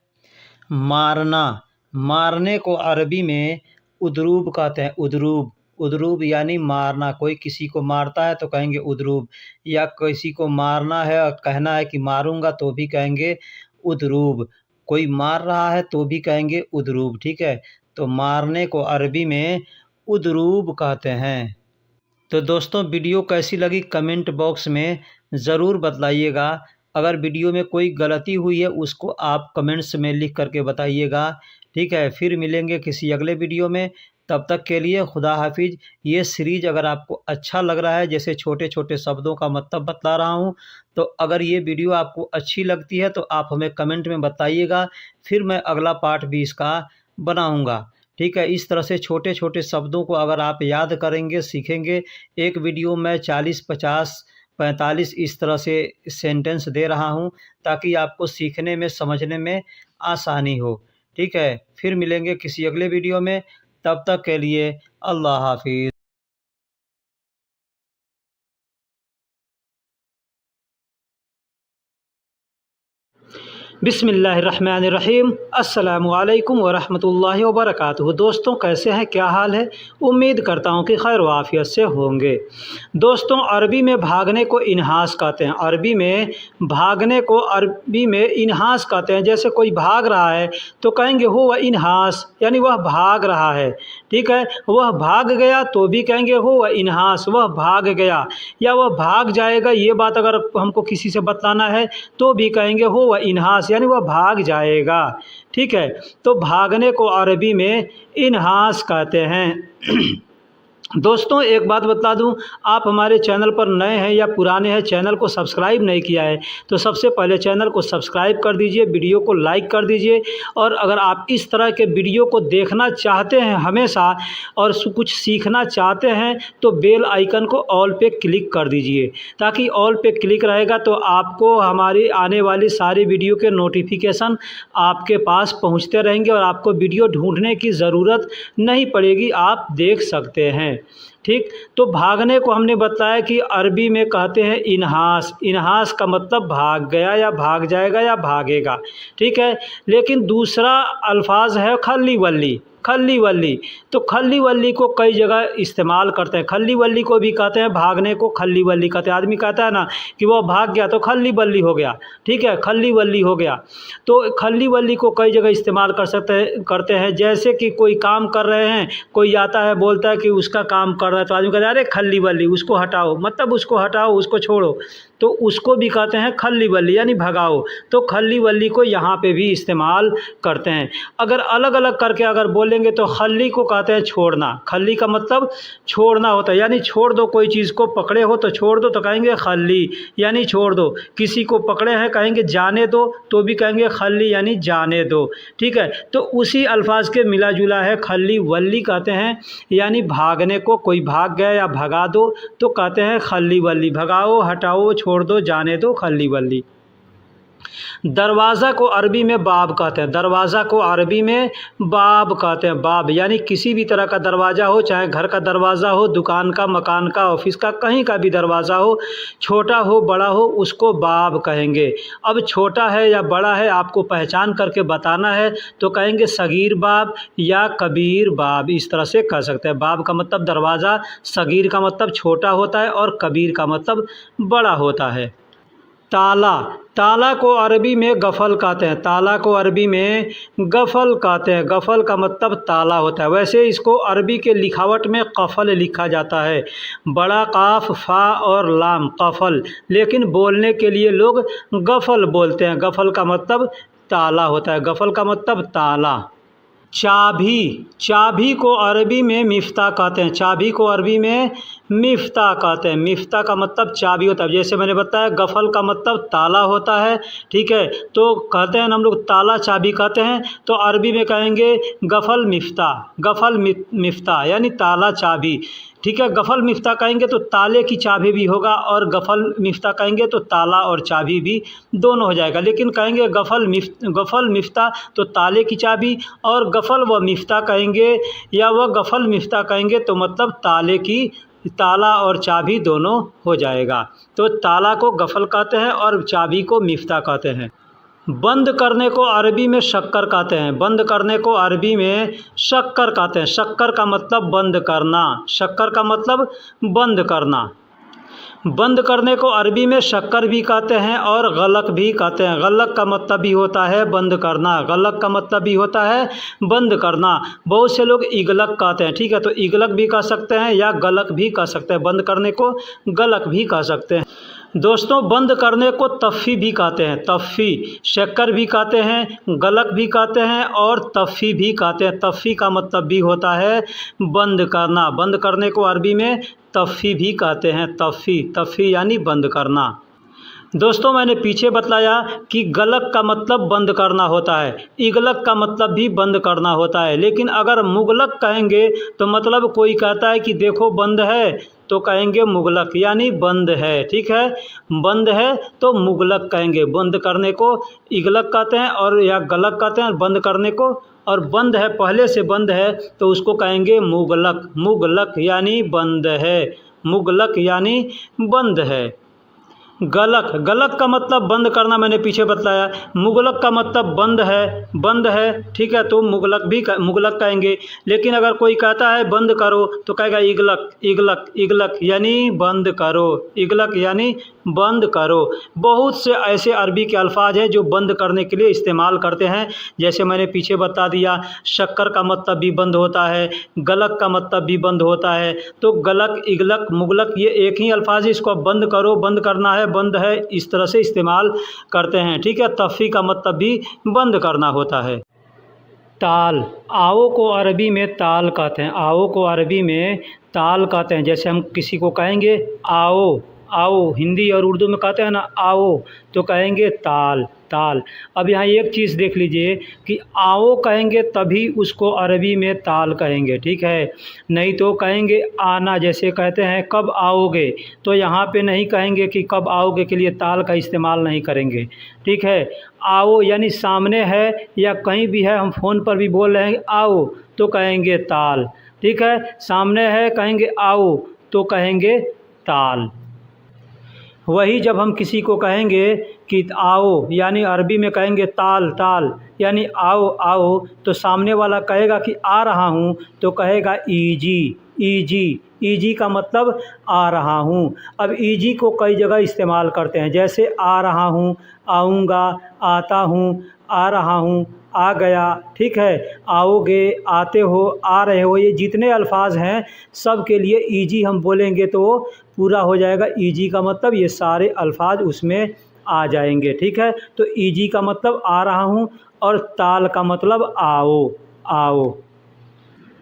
मारना, मारने को अरबी में उदरूब कहते हैं, उदरूब। उदरूब यानी मारना, कोई किसी को मारता है तो कहेंगे उदरूब, या किसी को मारना है और कहना है कि मारूंगा तो भी कहेंगे उदरूब। कोई मार रहा है तो भी कहेंगे उदरूब, ठीक है। तो मारने को अरबी में उदरूब कहते हैं। तो दोस्तों वीडियो कैसी लगी कमेंट बॉक्स में ज़रूर बतलाइएगा। अगर वीडियो में कोई गलती हुई है उसको आप कमेंट्स में लिख करके बताइएगा, ठीक है। फिर मिलेंगे किसी अगले वीडियो में, तब तक के लिए खुदा हाफिज़। ये सीरीज़ अगर आपको अच्छा लग रहा है, जैसे छोटे छोटे शब्दों का मतलब बतला रहा हूँ, तो अगर ये वीडियो आपको अच्छी लगती है तो आप हमें कमेंट में बताइएगा, फिर मैं अगला पार्ट भी इसका बनाऊँगा, ठीक है। इस तरह से छोटे छोटे शब्दों को अगर आप याद करेंगे, सीखेंगे, एक वीडियो में 40, 50, 45 इस तरह से सेंटेंस दे रहा हूँ, ताकि आपको सीखने में, समझने में आसानी हो, ठीक है। फिर मिलेंगे किसी अगले वीडियो में, तब तक के लिए अल्लाह हाफिज़। बिस्मिल्लाहिर्रहमानिर्रहीम। अस्सलामुअलैकुम वरहमतुल्लाहि वबरकातुहू। दोस्तों कैसे हैं, क्या हाल है? उम्मीद करता हूं कि खैर वाफ़ियत से होंगे। दोस्तों अरबी में भागने को इन्हास कहते हैं, अरबी में भागने को अरबी में इन्हास कहते हैं। जैसे कोई भाग रहा है तो कहेंगे हो वह इन्हास, यानी वह भाग रहा है, ठीक है। वह भाग गया तो भी कहेंगे हो वह इन्हास, वह भाग गया, या वह भाग जाएगा। ये बात अगर हमको किसी से बतलाना है तो भी कहेंगे हो वह इन्हास, यानी वह भाग जाएगा, ठीक है। तो भागने को अरबी में इन्हास कहते हैं। दोस्तों एक बात बता दूं, आप हमारे चैनल पर नए हैं या पुराने हैं, चैनल को सब्सक्राइब नहीं किया है तो सबसे पहले चैनल को सब्सक्राइब कर दीजिए, वीडियो को लाइक कर दीजिए। और अगर आप इस तरह के वीडियो को देखना चाहते हैं हमेशा और कुछ सीखना चाहते हैं तो बेल आइकन को ऑल पे क्लिक कर दीजिए, ताकि ऑल पे क्लिक रहेगा तो आपको हमारी आने वाली सारी वीडियो के नोटिफिकेशन आपके पास पहुँचते रहेंगे और आपको वीडियो ढूँढने की ज़रूरत नहीं पड़ेगी, आप देख सकते हैं, ठीक। तो भागने को हमने बताया कि अरबी में कहते हैं इन्हास, इन्हास का मतलब भाग गया या भाग जाएगा या भागेगा, ठीक है। लेकिन दूसरा अल्फाज है खल्ली वल्ली, खल्ली वल्ली। तो खल्ली वल्ली को कई जगह इस्तेमाल करते हैं, खल्ली वल्ली को भी कहते हैं, भागने को खल्ली वल्ली कहते हैं। आदमी कहता है ना कि वो भाग गया तो खल्ली वल्ली हो गया, ठीक है, खल्ली वल्ली हो गया। तो खल्ली वल्ली को कई जगह इस्तेमाल करते हैं। जैसे कि कोई काम कर रहे हैं, कोई आता है बोलता है कि उसका काम कर रहा है तो आदमी कहता है अरे खल्ली वल्ली, उसको हटाओ, मतलब उसको हटाओ, उसको छोड़ो, तो उसको भी कहते हैं खल्ली वल्ली, यानी भगाओ। तो खल्ली वल्ली को यहाँ पे भी इस्तेमाल करते हैं। अगर अलग अलग करके अगर बोलेंगे तो खल्ली को कहते हैं छोड़ना, खल्ली का मतलब छोड़ना होता है, यानी छोड़ दो, कोई चीज़ को पकड़े हो तो छोड़ दो तो कहेंगे खल्ली, यानी छोड़ दो। किसी को पकड़े हैं कहेंगे जाने दो तो भी कहेंगे खल्ली, यानी जाने दो, ठीक है। तो उसी अल्फाज के मिला जुला है, खल्ली वल्ली कहते हैं, यानी भागने को, कोई भाग गया या भगा दो तो कहते हैं खल्ली वल्ली, भगाओ, हटाओ, छोड़ दो, जाने दो, खल्ली वल्ली। दरवाज़ा को अरबी में बाब कहते हैं। दरवाज़ा को अरबी में बाब कहते हैं। बाब यानी किसी भी तरह का दरवाज़ा हो, चाहे घर का दरवाज़ा हो, दुकान का, मकान का, ऑफिस का, कहीं का भी दरवाज़ा हो, छोटा हो बड़ा हो, उसको बाब कहेंगे। अब छोटा है या बड़ा है आपको पहचान करके बताना है तो कहेंगे सगीर बाब या कबीर बाब, इस तरह से कह सकते हैं। बाब का मतलब दरवाज़ा, सगीर का मतलब छोटा होता है और कबीर का मतलब बड़ा होता है। ताला, ताला को अरबी में गफ़ल कहते हैं। ताला को अरबी में गफ़ल कहते हैं। गफ़ल का मतलब ताला होता है। वैसे इसको अरबी के लिखावट में क़फ़ल लिखा जाता है, बड़ा काफ, फ़ा और लाम, क़फ़ल। लेकिन बोलने के लिए लोग गफ़ल बोलते हैं। गफ़ल का मतलब ताला होता है। गफ़ल का मतलब ताला। चाबी, चाबी को अरबी में मिफ्ता कहते हैं। चाबी को अरबी में मिफ्ता कहते हैं। मिफ्ता का मतलब चाबी होता है। जैसे मैंने बताया गफ़ल का मतलब ताला होता है, ठीक है। तो कहते हैं हम लोग ताला चाबी कहते हैं, तो अरबी में कहेंगे गफ़ल मिफ्ता। गफ़ल मिफ्ता यानी ताला चाबी, ठीक है। गफ़ल मिफ्ता कहेंगे तो ताले की चाबी भी होगा और गफ़ल मिफ्ता कहेंगे तो ताला और चाबी भी दोनों हो जाएगा। लेकिन कहेंगे गफ़ल मिफ्ता तो ताले की चाबी, और गफ़ल व मिफ्ता कहेंगे या वह गफ़ल मिफ्ता कहेंगे तो मतलब ताले की, ताला और चाबी दोनों हो जाएगा। तो ताला को गफ़ल कहते हैं और चाबी को मिफ्ता कहते हैं। बंद करने को अरबी में शक्कर कहते हैं। बंद करने को अरबी में शक्कर कहते हैं। शक्कर का मतलब बंद करना। शक्कर का मतलब बंद करना। बंद करने को अरबी में शक्कर भी कहते हैं और गलक भी कहते हैं। गलक का मतलब भी होता है बंद करना। गलक का मतलब भी होता है बंद करना। बहुत से लोग इगलक कहते हैं, ठीक है। तो इगलक भी कह सकते हैं या गलक भी कह सकते हैं। बंद करने को गलक भी कह सकते हैं। दोस्तों, बंद करने को तफ़्फ़ी भी कहते हैं। तफ़्फ़ी, शक्कर भी कहते हैं, गलक भी कहते हैं और तफ़्फ़ी भी कहते हैं। तफ़्फ़ी का मतलब भी होता है बंद करना। बंद करने को अरबी में तफ़्फ़ी भी कहते हैं। तफ़्फ़ी, तफ़्फ़ी यानी बंद करना। दोस्तों, मैंने पीछे बतलाया कि गलक का मतलब बंद करना होता है, इगलक का मतलब भी बंद करना होता है। लेकिन अगर मुगलक कहेंगे तो मतलब कोई कहता है कि देखो बंद है, तो कहेंगे मुगलक यानी बंद है, ठीक है। बंद है तो मुगलक कहेंगे। बंद करने को इगलक कहते हैं और या गलक कहते हैं बंद करने को। और बंद है, पहले से बंद है तो उसको कहेंगे मुगलक। मुगलक यानी बंद है। मुगलक यानी बंद है। गलक, गलक का मतलब बंद करना मैंने पीछे बतलाया। मुगलक का मतलब बंद है, बंद है, ठीक है। तो मुगलक कहेंगे। लेकिन अगर कोई कहता है बंद करो तो कहेगा इगलक, इगलक, इगलक यानी बंद करो। इगलक यानी बंद करो। बहुत से ऐसे अरबी के अल्फाज हैं जो बंद करने के लिए इस्तेमाल करते हैं। जैसे मैंने पीछे बता दिया, शक्कर का मतलब भी बंद होता है, गलक का मतलब भी बंद होता है। तो गलक, इगलक, मुगलक ये एक ही अल्फाज है। इसको बंद करो, बंद करना है, बंद है, इस तरह से इस्तेमाल करते हैं, ठीक है। तफ़्फ़ी का मतलब भी बंद करना होता है। ताल, आओ को अरबी में ताल कहते हैं। आओ को अरबी में ताल कहते हैं। जैसे हम किसी को कहेंगे आओ, आओ, हिंदी और उर्दू में कहते हैं ना आओ, तो कहेंगे ताल, ताल। अब यहाँ एक चीज़ देख लीजिए कि आओ कहेंगे तभी उसको अरबी में ताल कहेंगे, ठीक है। नहीं तो कहेंगे आना, जैसे कहते हैं कब आओगे, तो यहाँ पे नहीं कहेंगे कि कब आओगे के लिए ताल का इस्तेमाल नहीं करेंगे, ठीक है। आओ यानी सामने है या कहीं भी है, हम फ़ोन पर भी बोल रहे हैं आओ तो कहेंगे ताल, ठीक है। सामने है कहेंगे आओ तो कहेंगे ताल। वही जब हम किसी को कहेंगे कि आओ यानी अरबी में कहेंगे ताल, ताल यानी आओ, आओ, तो सामने वाला कहेगा कि आ रहा हूँ तो कहेगा ईजी, ईजी। ईजी का मतलब आ रहा हूँ। अब ईजी को कई जगह इस्तेमाल करते हैं, जैसे आ रहा हूँ, आऊँगा, आता हूँ, आ रहा हूँ, आ गया, ठीक है। आओगे, आते हो, आ रहे हो, ये जितने अल्फाज हैं सब के लिए ईजी हम बोलेंगे तो वो पूरा हो जाएगा। ईजी का मतलब ये सारे अल्फाज उसमें आ जाएंगे, ठीक है। तो ईजी का मतलब आ रहा हूँ और ताल का मतलब आओ, आओ।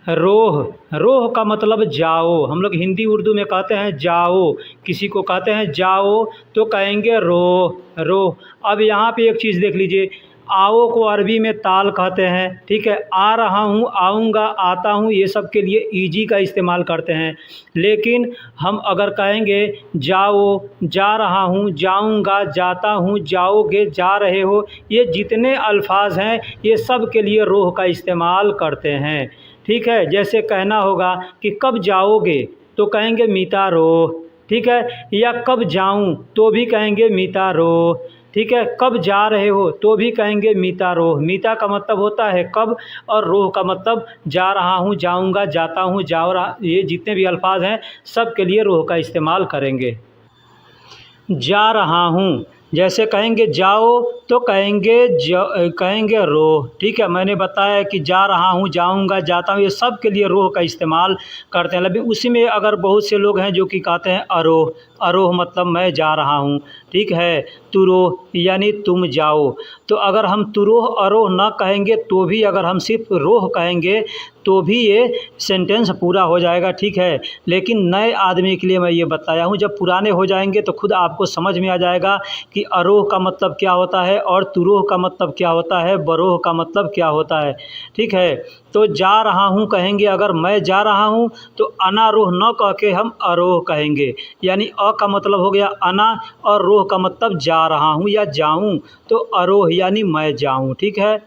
रोह, रोह का मतलब जाओ। हम लोग हिंदी उर्दू में कहते हैं जाओ, किसी को कहते हैं जाओ तो कहेंगे रोह, रोह। अब यहाँ पे एक चीज़ देख लीजिए, आओ को अरबी में ताल कहते हैं, ठीक है। आ रहा हूँ, आऊँगा, आता हूँ, ये सब के लिए ईजी का इस्तेमाल करते हैं। लेकिन हम अगर कहेंगे जाओ, जा रहा हूँ, जाऊँगा, जाता हूँ, जाओगे, जा रहे हो, ये जितने अल्फाज हैं ये सब के लिए रोह का इस्तेमाल करते हैं, ठीक है। जैसे कहना होगा कि कब जाओगे तो कहेंगे मीता रोह, ठीक है। या कब जाऊं तो भी कहेंगे मीता रोह, ठीक है। कब जा रहे हो तो भी कहेंगे मीता रोह। मीता का मतलब होता है कब, और रोह का मतलब जा रहा हूँ, जाऊंगा, जाता हूँ, जा रहा, ये जितने भी अल्फाज हैं सब के लिए रोह का इस्तेमाल करेंगे। जा रहा हूँ, जैसे कहेंगे जाओ तो कहेंगे रोह, ठीक है। मैंने बताया कि जा रहा हूँ, जाऊँगा, जाता हूँ, ये सब के लिए रोह का इस्तेमाल करते हैं। लेकिन उसी में अगर बहुत से लोग हैं जो कि कहते हैं अरोह, अरोह मतलब मैं जा रहा हूँ, ठीक है। तुरोह यानी तुम जाओ। तो अगर हम तुरोह अरोह ना कहेंगे तो भी, अगर हम सिर्फ रोह कहेंगे तो भी ये सेंटेंस पूरा हो जाएगा, ठीक है। लेकिन नए आदमी के लिए मैं ये बताया हूँ, जब पुराने हो जाएंगे तो खुद आपको समझ में आ जाएगा कि अरोह का मतलब क्या होता है और तुरोह का मतलब क्या होता है, बरोह का मतलब क्या होता है, ठीक है। तो जा रहा हूँ कहेंगे, अगर मैं जा रहा हूँ तो अनारोह न कह के हम अरोह कहेंगे, यानी अ का मतलब हो गया अना और रोह का मतलब जा रहा हूँ या जाऊँ, तो अरोह यानी मैं जाऊँ, ठीक है।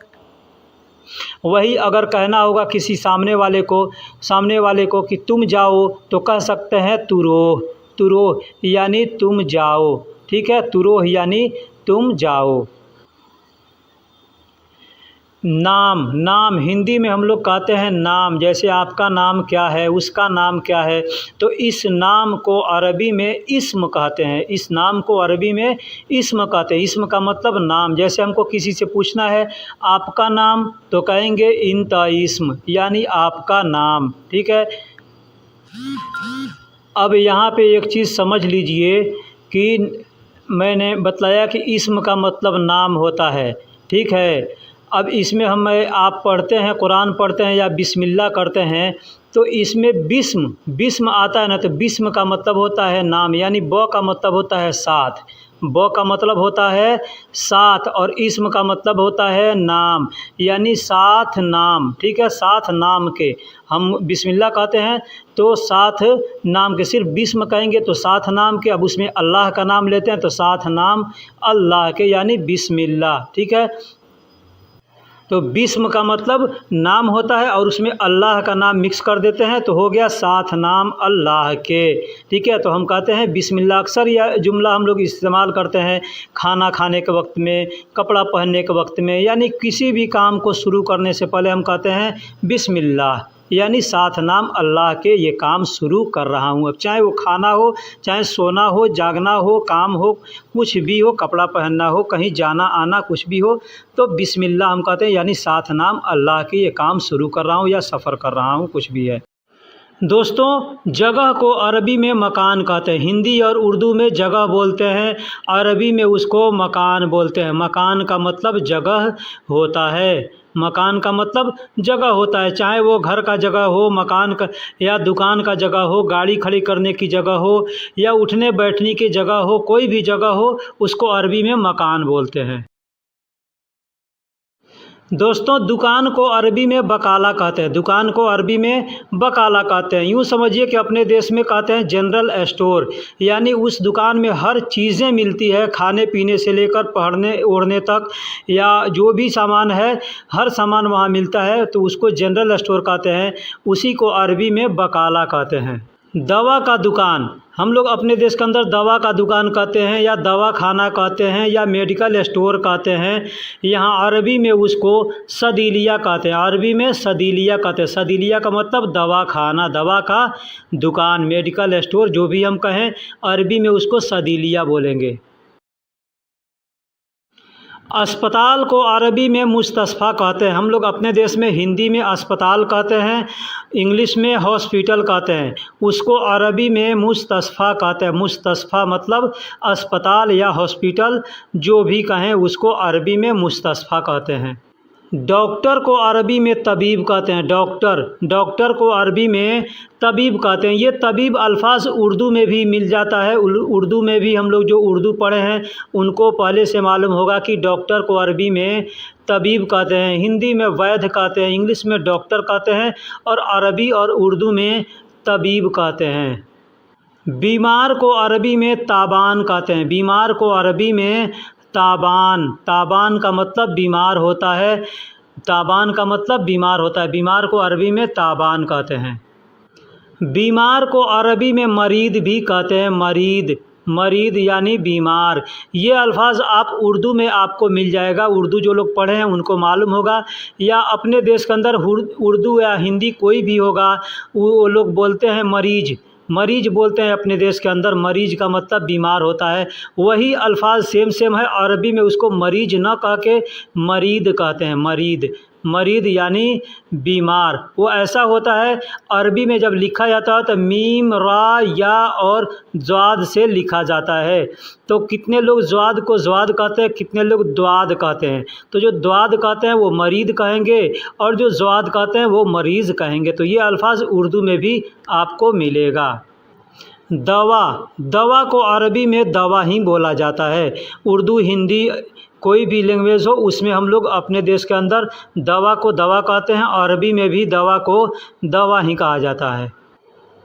वही अगर कहना होगा किसी सामने वाले को कि तुम जाओ तो कह सकते हैं तुरोह, तुरोह यानी तुम जाओ, ठीक है। तुरोह यानी तुम जाओ। नाम, नाम हिंदी में हम लोग कहते हैं नाम, जैसे आपका नाम क्या है, उसका नाम क्या है, तो इस नाम को अरबी में इस्म कहते हैं। इस नाम को अरबी में इस्म कहते हैं। इस्म का मतलब नाम। जैसे हमको किसी से पूछना है आपका नाम तो कहेंगे इंता इस्म, यानी आपका नाम, ठीक है। अब यहाँ पे एक चीज़ समझ लीजिए कि मैंने बतलाया कि इस्म का मतलब नाम होता है, ठीक है। अब इसमें आप पढ़ते हैं, कुरान पढ़ते हैं या बिस्मिल्लाह करते हैं, तो इसमें बिस्म, बिस्म आता है ना, तो बिस्म का मतलब होता है नाम, यानी ब का मतलब होता है साथ, ब का मतलब होता है साथ, और इस्म का मतलब होता है नाम, यानी साथ नाम, ठीक है। साथ नाम के हम बिस्मिल्लाह कहते हैं तो साथ नाम के, सिर्फ बिस्म कहेंगे तो साथ नाम के, अब उसमें अल्लाह का नाम लेते हैं तो साथ नाम अल्लाह के, यानी बिस्मिल्लाह, ठीक है। तो बिस्म का मतलब नाम होता है और उसमें अल्लाह का नाम मिक्स कर देते हैं तो हो गया साथ नाम अल्लाह के, ठीक है। तो हम कहते हैं बिस्मिल्लाह। अक्सर यह जुमला हम लोग इस्तेमाल करते हैं खाना खाने के वक्त में, कपड़ा पहनने के वक्त में, यानी किसी भी काम को शुरू करने से पहले हम कहते हैं बिस्मिल्लाह, यानी साथ नाम अल्लाह के ये काम शुरू कर रहा हूँ। अब चाहे वो खाना हो, चाहे सोना हो, जागना हो, काम हो, कुछ भी हो, कपड़ा पहनना हो, कहीं जाना आना कुछ भी हो, तो बिस्मिल्लाह हम कहते हैं, यानी साथ नाम अल्लाह के ये काम शुरू कर रहा हूँ या सफ़र कर रहा हूँ, कुछ भी है। दोस्तों, जगह को अरबी में मकान कहते हैं। हिंदी और उर्दू में जगह बोलते हैं, अरबी में उसको मकान बोलते हैं। मकान का मतलब जगह होता है, मकान का मतलब जगह होता है, चाहे वो घर का जगह हो, मकान का या दुकान का जगह हो, गाड़ी खड़ी करने की जगह हो या उठने बैठने की जगह हो, कोई भी जगह हो उसको अरबी में मकान बोलते हैं। दोस्तों, दुकान को अरबी में बकाला कहते हैं। दुकान को अरबी में बकाला कहते हैं। यूँ समझिए कि अपने देश में कहते हैं जनरल स्टोर, यानी उस दुकान में हर चीज़ें मिलती है, खाने पीने से लेकर पहनने ओढ़ने तक, या जो भी सामान है हर सामान वहाँ मिलता है, तो उसको जनरल स्टोर कहते हैं। उसी को अरबी में बकाला कहते हैं। दवा का दुकान, हम लोग अपने देश के अंदर दवा का दुकान कहते हैं या दवा खाना कहते हैं या मेडिकल स्टोर कहते हैं। यहाँ अरबी में उसको सदीलिया कहते हैं। अरबी में सदीलिया कहते हैं। सदीलिया का मतलब दवा खाना, दवा का दुकान, मेडिकल स्टोर जो भी हम कहें, अरबी में उसको सदीलिया बोलेंगे। अस्पताल को अरबी में मुस्तशफ़ा कहते हैं। हम लोग अपने देश में हिंदी में अस्पताल कहते हैं, इंग्लिश में हॉस्पिटल कहते हैं, उसको अरबी में मुस्तशफ़ा कहते हैं। मुस्तशफ़ा मतलब अस्पताल या हॉस्पिटल, जो भी कहें उसको अरबी में मुस्तशफ़ा कहते हैं। डॉक्टर को अरबी में तबीब कहते हैं। डॉक्टर को अरबी में तबीब कहते हैं। ये तबीब अल्फाज उर्दू में भी मिल जाता है। उर्दू में भी हम लोग जो उर्दू पढ़े हैं उनको पहले से मालूम होगा कि डॉक्टर को अरबी में तबीब कहते हैं। हिंदी में वैद्य कहते हैं, इंग्लिश में डॉक्टर कहते हैं और अरबी और उर्दू में तबीब कहते हैं। बीमार को अरबी में ताबान कहते हैं। बीमार को अरबी में ताबान का मतलब बीमार होता है। ताबान का मतलब बीमार होता है। बीमार को अरबी में ताबान कहते हैं। बीमार को अरबी में मरीद भी कहते हैं। मरीद यानी बीमार। ये अल्फाज आप उर्दू में आपको मिल जाएगा। उर्दू जो लोग पढ़े हैं उनको मालूम होगा, या अपने देश के अंदर उर्दू या हिंदी कोई भी होगा, वो लोग बोलते हैं मरीज बोलते हैं अपने देश के अंदर। मरीज का मतलब बीमार होता है। वही अल्फाज सेम है। अरबी में उसको मरीज न कह के मरीद कहते हैं। मरीद यानी बीमार। वो ऐसा होता है, अरबी में जब लिखा जाता है तो मीम, रा, या और ज़्वाद से लिखा जाता है। तो कितने लोग ज़्वाद को ज़्वाद कहते हैं, कितने लोग द्वाद कहते हैं। तो जो द्वाद कहते हैं वो मरीद कहेंगे और जो ज़्वाद कहते हैं वो मरीज़ कहेंगे। तो ये अल्फाज उर्दू में भी आपको मिलेगा। दवा को अरबी में दवा ही बोला जाता है। उर्दू, हिंदी, कोई भी लैंग्वेज हो उसमें हम लोग अपने देश के अंदर दवा को दवा कहते हैं। अरबी में भी दवा को दवा ही कहा जाता है।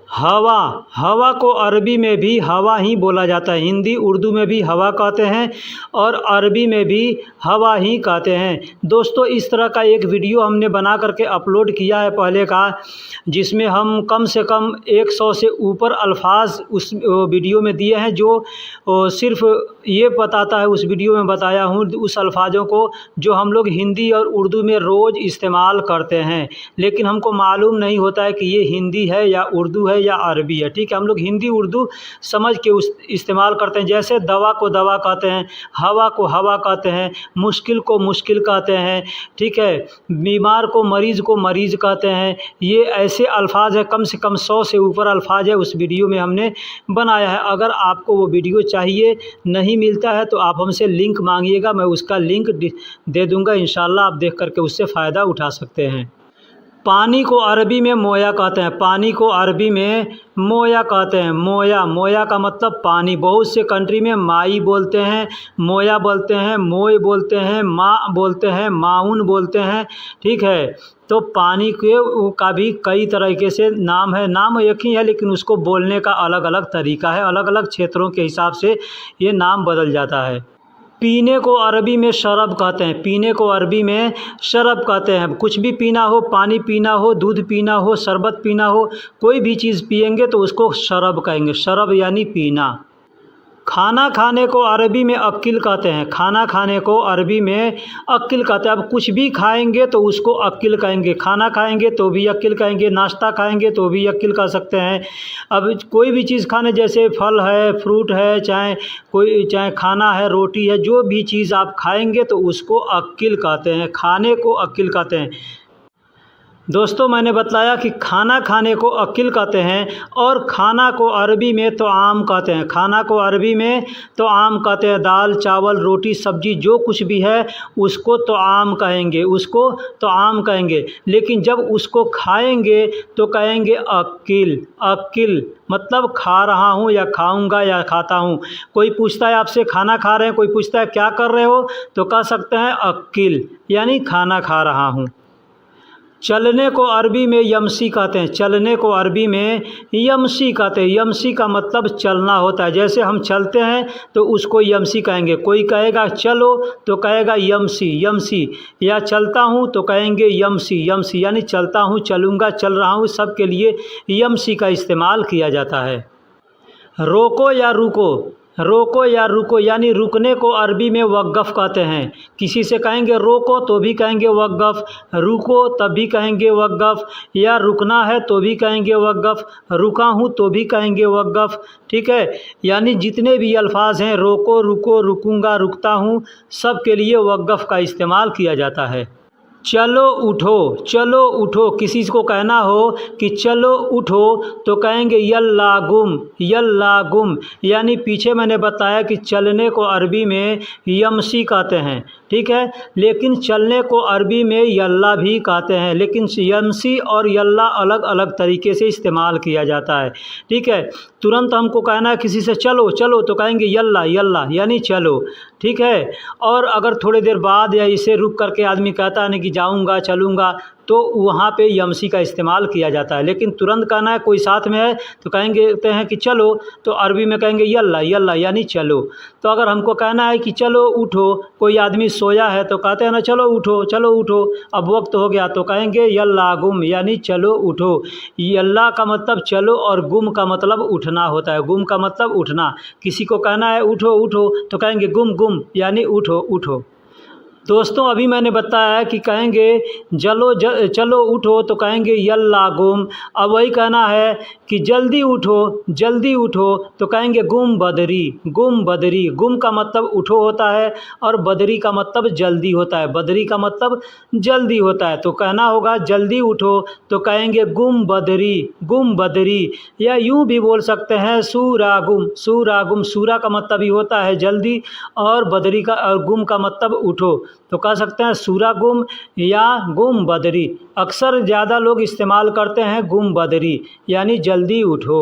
हवा को अरबी में भी हवा ही बोला जाता है। हिंदी, उर्दू में भी हवा कहते हैं और अरबी में भी हवा ही कहते हैं। दोस्तों, इस तरह का एक वीडियो हमने बना करके अपलोड किया है पहले का, जिसमें हम कम से कम 100 से ऊपर अल्फाज उस वीडियो में दिए हैं, जो सिर्फ ये बताता है, उस वीडियो में बताया हूँ उस अल्फाजों को जो हम लोग हिंदी और उर्दू में रोज़ इस्तेमाल करते हैं, लेकिन हमको मालूम नहीं होता है कि ये हिंदी है या उर्दू है या अरबी है। ठीक है, हम लोग हिंदी उर्दू समझ के उस इस्तेमाल करते हैं। जैसे दवा को दवा कहते हैं, हवा को हवा कहते हैं, मुश्किल को मुश्किल कहते हैं। ठीक है, बीमार को मरीज़ कहते हैं। ये ऐसे अल्फाज है, कम से कम 100 से ऊपर अल्फाज है उस वीडियो में हमने बनाया है। अगर आपको वो वीडियो चाहिए, नहीं मिलता है तो आप हमसे लिंक मांगिएगा, मैं उसका लिंक दे दूँगा। इंशाल्लाह आप देख करके उससे फ़ायदा उठा सकते हैं। पानी को अरबी में मोया कहते हैं। पानी को अरबी में मोया कहते हैं। मोया का मतलब पानी। बहुत से कंट्री में माई बोलते हैं, मोया बोलते हैं, मोय बोलते हैं, माँ बोलते हैं, माउन बोलते हैं। ठीक है, तो पानी के का भी कई तरीके से नाम है। नाम एक ही है लेकिन उसको बोलने का अलग अलग तरीका है। अलग अलग क्षेत्रों के हिसाब से ये नाम बदल जाता है। पीने को अरबी में शरब कहते हैं। पीने को अरबी में शरब कहते हैं। कुछ भी पीना हो, पानी पीना हो, दूध पीना हो, शरबत पीना हो, कोई भी चीज़ पिएंगे तो उसको शरब कहेंगे। शरब यानी पीना। खाना खाने को अरबी में अक्किल कहते हैं। खाना खाने को अरबी में अक्किल कहते हैं। अब कुछ भी खाएंगे तो उसको अक्किल कहेंगे। खाना खाएंगे तो भी अक्किल कहेंगे, नाश्ता खाएंगे तो भी अक्किल कह सकते हैं। अब कोई भी चीज़ खाने, जैसे फल है, फ्रूट है, चाहे खाना है, रोटी है, जो भी चीज़ आप खाएंगे तो उसको अक्किल कहते हैं। खाने को अक्किल कहते हैं। दोस्तों, मैंने बताया कि खाना खाने को अक्किल कहते हैं और खाना को अरबी में तो आम कहते हैं। खाना को अरबी में तो आम कहते हैं। दाल, चावल, रोटी, सब्जी जो कुछ भी है उसको तो आम कहेंगे, उसको तो आम कहेंगे। लेकिन जब उसको खाएंगे तो कहेंगे अक्किल मतलब खा रहा हूँ या खाऊंगा या खाता हूँ। कोई पूछता है आपसे खाना खा रहे हैं, कोई पूछता है क्या कर रहे हो, तो कह सकते हैं अक्किल यानी खाना खा रहा हूँ। चलने को अरबी में यमसी कहते हैं। चलने को अरबी में यमसी कहते हैं। यमसी का मतलब चलना होता है। जैसे हम चलते हैं तो उसको यमसी कहेंगे। कोई कहेगा चलो तो कहेगा यमसी, या चलता हूँ तो कहेंगे यमसी यानी चलता हूँ, चलूँगा, चल रहा हूँ, सब के लिए यमसी का इस्तेमाल किया जाता है। रोको या रुको यानी रुकने को अरबी में वक़्फ़ कहते हैं। किसी से कहेंगे रोको तो भी कहेंगे वक़्फ़, रुको तब भी कहेंगे वक़्फ़, या रुकना है तो भी कहेंगे वक़्फ़, रुका हूँ तो भी कहेंगे वक़्फ़। ठीक है, यानी जितने भी अल्फाज हैं, रोको, रुको, रुकूंगा, रुकता हूँ, सब के लिए वक़्फ़ का इस्तेमाल किया जाता है। चलो उठो, चलो उठो, किसी को कहना हो कि चलो उठो तो कहेंगे यल्ला गुम, यल्ला गुम। यानी पीछे मैंने बताया कि चलने को अरबी में यमशी कहते हैं, ठीक है, लेकिन चलने को अरबी में यल्ला भी कहते हैं, लेकिन यमशी और यल्ला अलग अलग तरीके से इस्तेमाल किया जाता है, ठीक है। तुरंत हमको कहना है किसी से चलो चलो तो कहेंगे यल्ला, यल्ला यानी चलो, ठीक है। और अगर थोड़ी देर बाद या इसे रुक करके आदमी कहता है नहीं कि जाऊंगा चलूंगा, तो वहाँ पे यमशी का इस्तेमाल किया जाता है। लेकिन तुरंत कहना है कोई साथ में है तो कहते हैं कि चलो, तो अरबी में कहेंगे यल्ला, यल्ला यानी चलो। तो अगर हमको कहना है कि चलो उठो, कोई आदमी सोया है तो कहते हैं ना चलो उठो, चलो उठो, अब वक्त हो गया तो कहेंगे यल्ला गुम यानी चलो उठो। यल्ला का मतलब चलो और गुम का मतलब उठना होता है। गुम का मतलब उठना, किसी को कहना है उठो उठो तो कहेंगे गुम गुम यानी उठो उठो। दोस्तों अभी मैंने बताया कि कहेंगे चलो उठो तो कहेंगे यल्ला गुम। अब वही कहना है कि जल्दी उठो, जल्दी उठो तो कहेंगे गुम बदरी, गुम बदरी। गुम का मतलब उठो होता है और बदरी का मतलब जल्दी होता है, बदरी का मतलब जल्दी होता है। तो कहना होगा जल्दी उठो तो कहेंगे गुम बदरी, गुम बदरी। या यूँ भी बोल सकते हैं सूरा गुम, सूरा गुम। सूरा का मतलब ही होता है जल्दी और बदरी का और गुम का मतलब उठो, तो कह सकते हैं सूरा गुम या गुम बदरी। अक्सर ज़्यादा लोग इस्तेमाल करते हैं गुम बदरी यानी जल्दी उठो।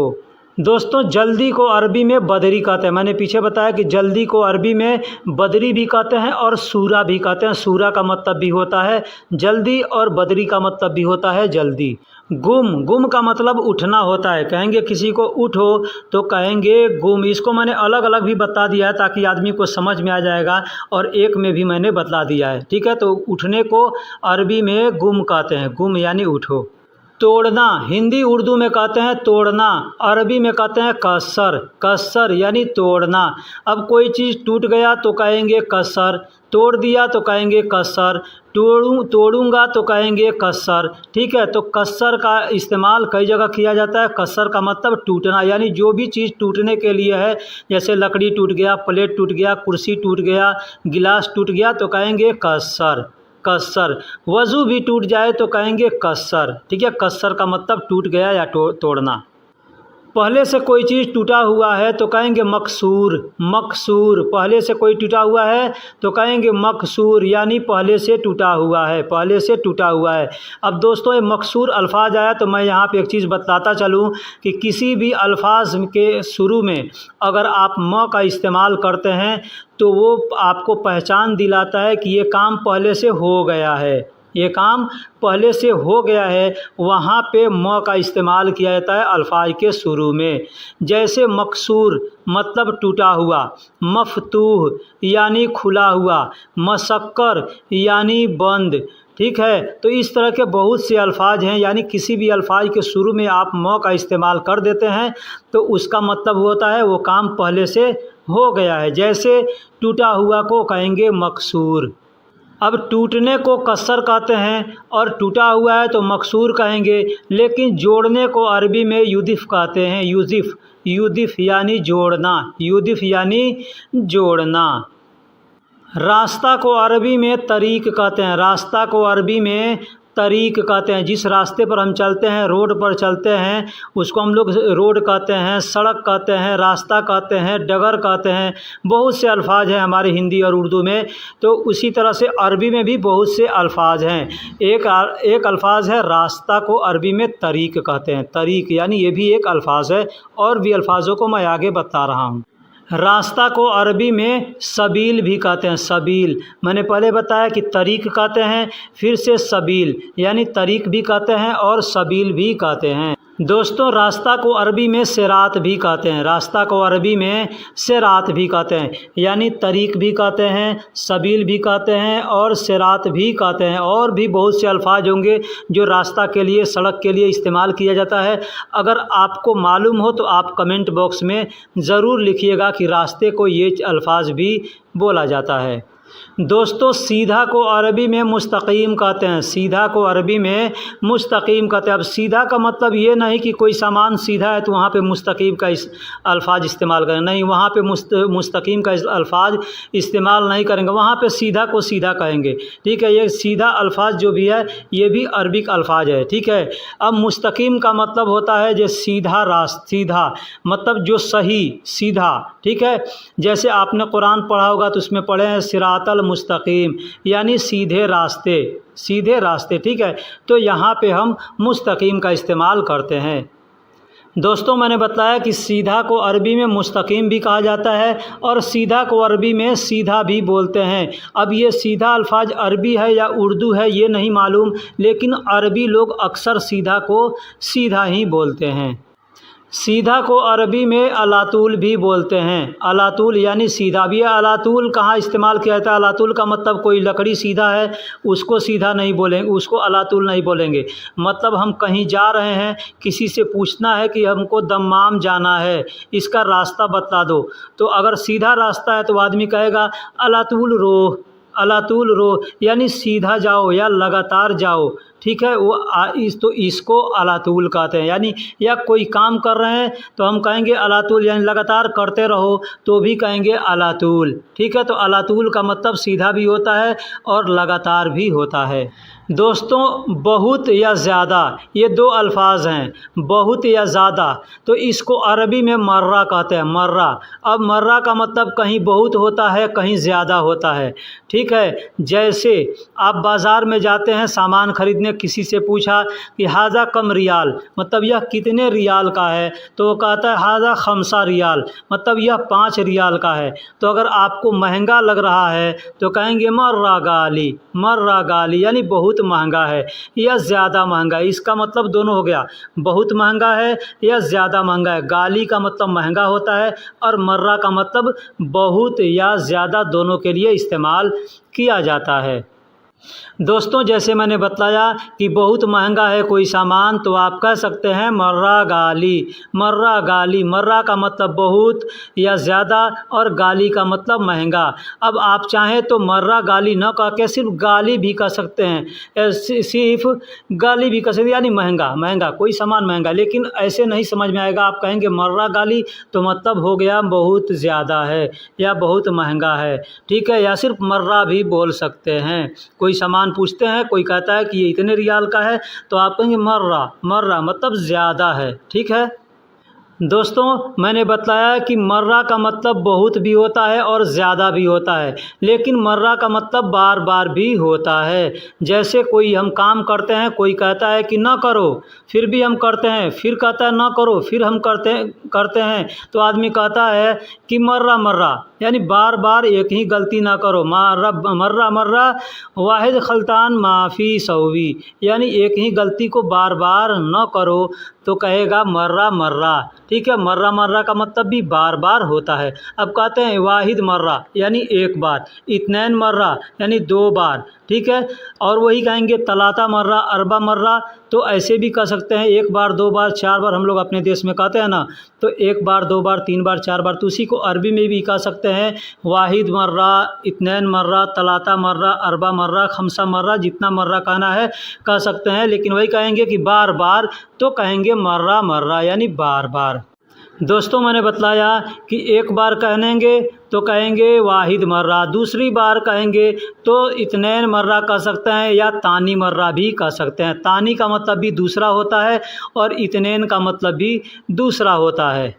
दोस्तों जल्दी को अरबी में बदरी कहते हैं। मैंने पीछे बताया कि जल्दी को अरबी में बदरी भी कहते हैं और सूरा भी कहते हैं। सूरा का मतलब भी होता है जल्दी और बदरी का मतलब भी होता है जल्दी। गुम, गुम का मतलब उठना होता है। कहेंगे किसी को उठो तो कहेंगे गुम। इसको मैंने अलग अलग भी बता दिया है ताकि आदमी को समझ में आ जाएगा, और एक में भी मैंने बता दिया है, ठीक है। तो उठने को अरबी में गुम कहते हैं, गुम यानी उठो। तोड़ना, हिंदी उर्दू में कहते हैं तोड़ना, अरबी में कहते हैं कसर, कसर यानी तोड़ना। अब कोई चीज़ टूट गया तो कहेंगे कसर, तोड़ दिया तो कहेंगे कसर, तोड़ूंगा तो कहेंगे कसर, ठीक है। तो कसर का इस्तेमाल कई जगह किया जाता है। कसर का मतलब टूटना, यानी जो भी चीज़ टूटने के लिए है, जैसे लकड़ी टूट गया, प्लेट टूट गया, कुर्सी टूट गया, गिलास टूट गया तो कहेंगे कसर, कसर। वज़ू भी टूट जाए तो कहेंगे कसर, ठीक है। कसर का मतलब टूट गया या तोड़ना। पहले से कोई चीज़ टूटा हुआ है तो कहेंगे मकसूर, मकसूर। पहले से कोई टूटा हुआ है तो कहेंगे मकसूर यानी पहले से टूटा हुआ है, पहले से टूटा हुआ है। अब दोस्तों ये मकसूर अल्फाज आया तो मैं यहाँ पे एक चीज़ बताता चलूँ कि किसी भी अल्फाज के शुरू में अगर आप म का इस्तेमाल करते हैं तो वो आपको पहचान दिलाता है कि ये काम पहले से हो गया है, ये काम पहले से हो गया है। वहाँ पे म का इस्तेमाल किया जाता है अल्फाज के शुरू में। जैसे मकसूर मतलब टूटा हुआ, मफतूह यानी खुला हुआ, मशक्कर यानी बंद, ठीक है। तो इस तरह के बहुत से अल्फाज हैं, यानी किसी भी अल्फाज के शुरू में आप म का इस्तेमाल कर देते हैं तो उसका मतलब होता है वो काम पहले से हो गया है। जैसे टूटा हुआ को कहेंगे मकसूर। अब टूटने को कसर कहते हैं और टूटा हुआ है तो मकसूर कहेंगे, लेकिन जोड़ने को अरबी में युदिफ कहते हैं, युदिफ, युदिफ यानी जोड़ना, युदिफ यानी जोड़ना। रास्ता को अरबी में तरीक कहते हैं, रास्ता को अरबी में तरीक कहते हैं। जिस रास्ते पर हम चलते हैं, रोड पर चलते हैं, उसको हम लोग रोड कहते हैं, सड़क कहते हैं, रास्ता कहते हैं, डगर कहते हैं। बहुत से अल्फाज हैं हमारे हिंदी और उर्दू में, तो उसी तरह से अरबी में भी बहुत से अल्फाज हैं। एक अल्फाज है रास्ता को अरबी में तरीक कहते हैं, तरीक यानी ये भी एक अल्फाज है, और भी अल्फाजों को मैं आगे बता रहा हूँ। रास्ता को अरबी में सबील भी कहते हैं, सबील। मैंने पहले बताया कि तरीक कहते हैं, फिर से सबील यानी तरीक भी कहते हैं और सबील भी कहते हैं। दोस्तों रास्ता को अरबी में सिरात भी कहते हैं, रास्ता को अरबी में सिरात भी कहते हैं, यानी तरीक भी कहते हैं, सबील भी कहते हैं और सिरात भी कहते हैं। और भी बहुत से अल्फाज होंगे जो रास्ता के लिए, सड़क के लिए इस्तेमाल किया जाता है। अगर आपको मालूम हो तो आप कमेंट बॉक्स में ज़रूर लिखिएगा कि रास्ते को ये अल्फाज भी बोला जाता है। दोस्तों सीधा को अरबी में मुस्तकीम कहते हैं, सीधा को अरबी में मुस्तकीम कहते हैं। अब सीधा का मतलब ये नहीं कि कोई सामान सीधा है तो वहाँ पे मुस्तकीम का इस अल्फाज इस्तेमाल करें, नहीं, वहाँ पे मुस्तकीम का अल्फाज इस्तेमाल नहीं करेंगे, वहाँ पे सीधा को सीधा कहेंगे। ठीक है, ये सीधा अल्फाज जो भी है ये भी अरबिक अल्फाज है। ठीक है, अब मुस्तकीम का मतलब होता है जो सीधा रास्ता, सीधा मतलब जो सही सीधा। ठीक है, जैसे आपने कुरान पढ़ा होगा तो उसमें पढ़े हैं सिरातल मुस्तकीम, यानी सीधे रास्ते, सीधे रास्ते। ठीक है, तो यहाँ पे हम मुस्तकीम का इस्तेमाल करते हैं। दोस्तों मैंने बताया कि सीधा को अरबी में मुस्तकीम भी कहा जाता है और सीधा को अरबी में सीधा भी बोलते हैं। अब ये सीधा अल्फाज अरबी है या उर्दू है ये नहीं मालूम, लेकिन अरबी लोग अक्सर सीधा को सीधा ही बोलते हैं। सीधा को अरबी में अलातुल भी बोलते हैं, अलातुल यानी सीधा भी है। अलातुल कहाँ इस्तेमाल किया जाता है? अलातुल का मतलब कोई लकड़ी सीधा है उसको सीधा नहीं बोलेंगे, उसको अलातुल नहीं बोलेंगे। मतलब हम कहीं जा रहे हैं, किसी से पूछना है कि हमको दम्माम जाना है, इसका रास्ता बता दो, तो अगर सीधा रास्ता है तो आदमी कहेगा अलातुल रो, अलातुल रो, यानी सीधा जाओ या लगातार जाओ। ठीक है, वो तो इसको अलातुल कहते हैं। यानी या कोई काम कर रहे हैं तो हम कहेंगे अलातुल, यानी लगातार करते रहो तो भी कहेंगे अलातुल। ठीक है, तो अलातुल का मतलब सीधा भी होता है और लगातार भी होता है। दोस्तों बहुत या ज़्यादा ये दो अल्फाज हैं, बहुत या ज़्यादा, तो इसको अरबी में मर्रा कहते हैं, मर्रा। अब मर्रा का मतलब कहीं बहुत होता है कहीं ज़्यादा होता है। ठीक है, जैसे आप बाज़ार में जाते हैं सामान खरीदने, किसी से पूछा कि हाजा कम रियाल, मतलब यह कितने रियाल का है, तो वो कहता है हाजा खमसा रियाल, मतलब यह 5 रियाल का है। तो अगर आपको महंगा लग रहा है तो कहेंगे मर्रा गाली, मर्रा गाली, यानी बहुत महंगा है या ज़्यादा महंगा है। इसका मतलब दोनों हो गया, बहुत महंगा है या ज़्यादा महंगा है। गाली का मतलब महंगा होता है और मर्रा का मतलब बहुत या ज़्यादा, दोनों के लिए इस्तेमाल किया जाता है। दोस्तों जैसे मैंने बताया कि बहुत महंगा है कोई सामान तो आप कह सकते हैं मर्रा गाली, मर्रा गाली। मर्रा का मतलब बहुत या ज़्यादा और गाली का मतलब महंगा। अब आप चाहें तो मर्रा गाली न कह के सिर्फ गाली भी कह सकते हैं, सिर्फ गाली भी कह सकते हैं, यानी महंगा, महंगा कोई सामान महंगा। लेकिन ऐसे नहीं समझ में आएगा, आप कहेंगे मर्रा गाली तो मतलब हो गया बहुत ज़्यादा है या बहुत महंगा है। ठीक है, या सिर्फ मर्रा भी बोल सकते हैं। कोई सामान पूछते हैं, कोई कहता है कि ये इतने रियाल का है तो आप कहेंगे मर्रा, मर्रा मतलब ज़्यादा है। ठीक है दोस्तों, मैंने बताया कि मर्रा का मतलब बहुत भी होता है और ज़्यादा भी होता है, लेकिन मर्रा का मतलब बार बार भी होता है। जैसे कोई हम काम करते हैं, कोई कहता है कि ना करो, फिर भी हम करते हैं, फिर कहता है ना करो, फिर हम करते हैं, तो आदमी कहता है कि मर्रा मर्रा, यानी बार बार एक ही गलती ना करो। मर्रा मर्रा वाहिद खलतान माफ़ी सौवी, यानी एक ही गलती को बार बार न करो तो कहेगा मर्रा मर्रा। ठीक है, मर्रा मर्रा का मतलब भी बार बार होता है। अब कहते हैं वाहिद मर्रा यानी एक बार, इत्नैन मर्रा यानी 2 बार। ठीक है, और वही कहेंगे तलाता मर्रा, अरबा मर्रा, तो ऐसे भी कह सकते हैं 1 बार 2 बार 4 बार, हम लोग अपने देश में कहते हैं ना, तो 1 बार 2 बार 3 बार 4 बार, तो उसी को अरबी में भी कह सकते हैं वाहिद मर्रा, इत्नैन मर्रा, तलाता मर्रा, अरबा मर्रा, खमसा मर्रा, जितना मर्रा कहना है कह सकते हैं। लेकिन वही कहेंगे कि बार बार तो कहेंगे मर्रा मर्रा यानी बार बार। दोस्तों मैंने बताया कि 1 बार कहेंगे तो कहेंगे वाहिद मर्रा, दूसरी बार कहेंगे तो इत्नैन मर्रा कह सकते हैं या तानी मर्रा भी कह सकते हैं। तानी का मतलब भी दूसरा होता है और इत्नैन का मतलब भी दूसरा होता है।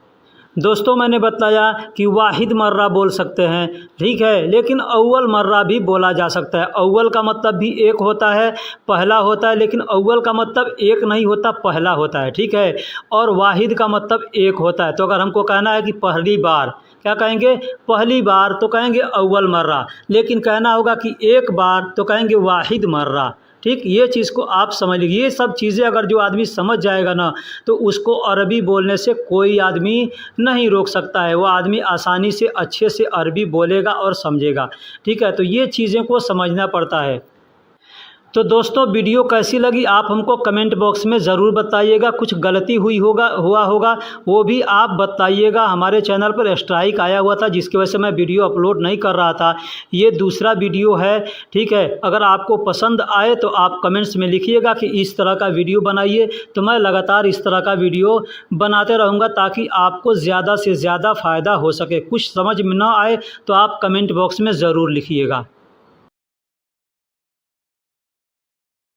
दोस्तों मैंने बताया कि वाहिद मर्रा बोल सकते हैं, ठीक है, लेकिन अव्वल मर्रा भी बोला जा सकता है। अव्वल का मतलब भी एक होता है, पहला होता है, लेकिन अव्वल का मतलब एक नहीं होता, पहला होता है। ठीक है, और वाहिद का मतलब एक होता है। तो अगर हमको कहना है कि पहली बार, क्या कहेंगे? पहली बार तो कहेंगे अव्वल मर्रा, लेकिन कहना होगा कि एक बार तो कहेंगे वाहिद मर्रा। ठीक, ये चीज़ को आप समझ लीजिए। ये सब चीज़ें अगर जो आदमी समझ जाएगा ना तो उसको अरबी बोलने से कोई आदमी नहीं रोक सकता है। वो आदमी आसानी से अच्छे से अरबी बोलेगा और समझेगा। ठीक है, तो ये चीज़ें को समझना पड़ता है। तो दोस्तों वीडियो कैसी लगी आप हमको कमेंट बॉक्स में ज़रूर बताइएगा। कुछ गलती हुआ होगा वो भी आप बताइएगा। हमारे चैनल पर स्ट्राइक आया हुआ था जिसकी वजह से मैं वीडियो अपलोड नहीं कर रहा था। ये दूसरा वीडियो है, ठीक है। अगर आपको पसंद आए तो आप कमेंट्स में लिखिएगा कि इस तरह का वीडियो बनाइए, तो मैं लगातार इस तरह का वीडियो बनाते रहूँगा ताकि आपको ज़्यादा से ज़्यादा फ़ायदा हो सके। कुछ समझ में ना आए तो आप कमेंट बॉक्स में ज़रूर लिखिएगा।